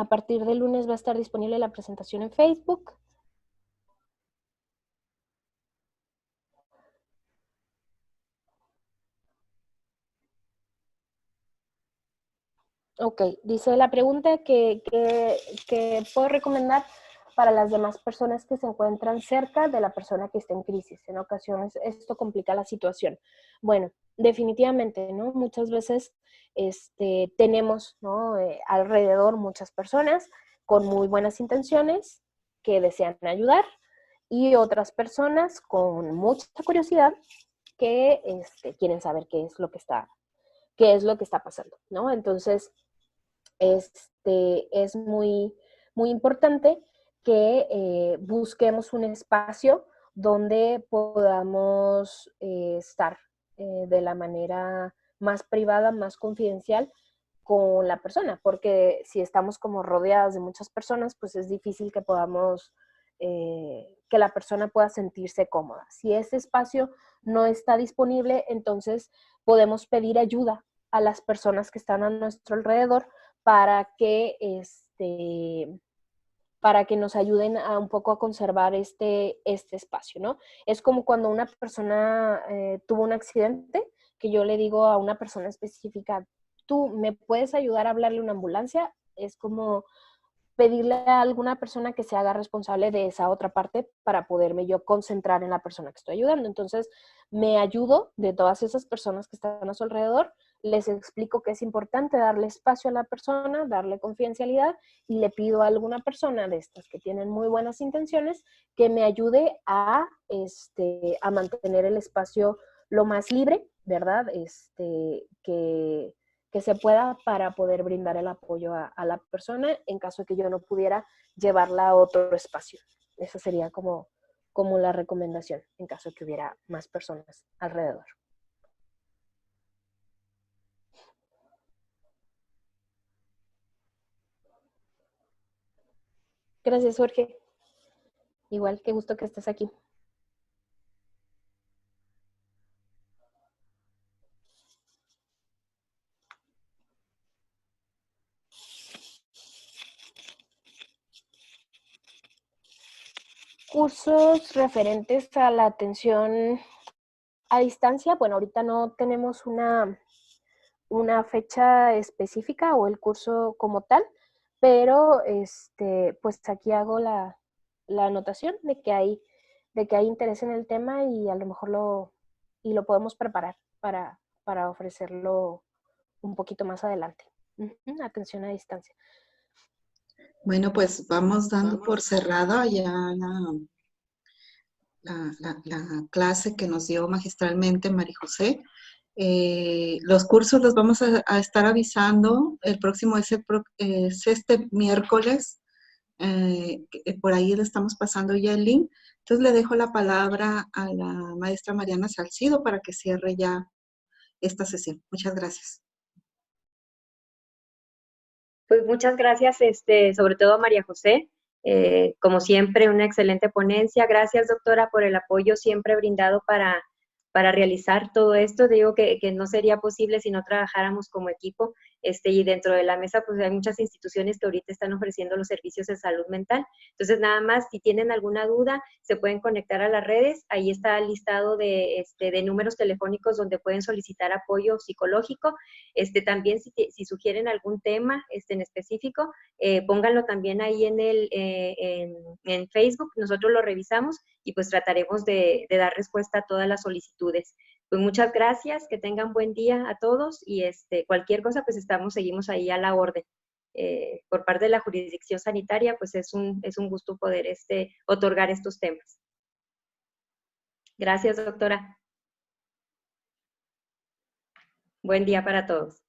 partir del lunes va a estar disponible la presentación en Facebook. Ok, dice la pregunta que puedo recomendar para las demás personas que se encuentran cerca de la persona que está en crisis. En ocasiones esto complica la situación. Bueno, definitivamente, ¿no? Muchas veces tenemos, ¿no? Alrededor muchas personas con muy buenas intenciones que desean ayudar y otras personas con mucha curiosidad que quieren saber qué es lo que está pasando, ¿no? Entonces, es muy, muy importante que busquemos un espacio donde podamos estar de la manera más privada, más confidencial con la persona, porque si estamos como rodeadas de muchas personas, pues es difícil que podamos, que la persona pueda sentirse cómoda. Si ese espacio no está disponible, entonces podemos pedir ayuda a las personas que están a nuestro alrededor para que nos ayuden a un poco a conservar este espacio, ¿no? Es como cuando una persona tuvo un accidente, que yo le digo a una persona específica, ¿tú me puedes ayudar a hablarle a una ambulancia? Es como pedirle a alguna persona que se haga responsable de esa otra parte para poderme yo concentrar en la persona que estoy ayudando. Entonces, me ayudo de todas esas personas que están a su alrededor, les explico que es importante darle espacio a la persona, darle confidencialidad, y le pido a alguna persona de estas que tienen muy buenas intenciones que me ayude a mantener el espacio lo más libre, ¿verdad? Que se pueda para poder brindar el apoyo a la persona en caso de que yo no pudiera llevarla a otro espacio. Esa sería como la recomendación en caso de que hubiera más personas alrededor. Gracias, Jorge. Igual, qué gusto que estés aquí. Cursos referentes a la atención a distancia. Bueno, ahorita no tenemos una fecha específica o el curso como tal, pero pues aquí hago la anotación de que hay interés en el tema y a lo mejor lo podemos preparar para ofrecerlo un poquito más adelante. Atención a distancia. Bueno, pues vamos dando por cerrada ya la clase que nos dio magistralmente María José. Los cursos los vamos a estar avisando. El próximo es este miércoles. Por ahí le estamos pasando ya el link. Entonces le dejo la palabra a la maestra Mariana Salcido para que cierre ya esta sesión. Muchas gracias. Pues muchas gracias, sobre todo a María José. Como siempre, una excelente ponencia. Gracias, doctora, por el apoyo siempre brindado para realizar todo esto. Digo que no sería posible si no trabajáramos como equipo, y dentro de la mesa pues hay muchas instituciones que ahorita están ofreciendo los servicios de salud mental. Entonces, nada más, si tienen alguna duda, se pueden conectar a las redes. Ahí está el listado de números telefónicos donde pueden solicitar apoyo psicológico. También, si sugieren algún tema en específico, pónganlo también ahí en Facebook. Nosotros lo revisamos y pues trataremos de dar respuesta a todas las solicitudes. Pues muchas gracias, que tengan buen día a todos y cualquier cosa pues seguimos ahí a la orden. Por parte de la jurisdicción sanitaria pues es un gusto poder otorgar estos temas. Gracias, doctora. Buen día para todos.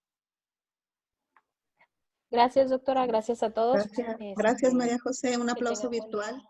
Gracias, doctora. Gracias a todos. Gracias, María José. Un aplauso virtual.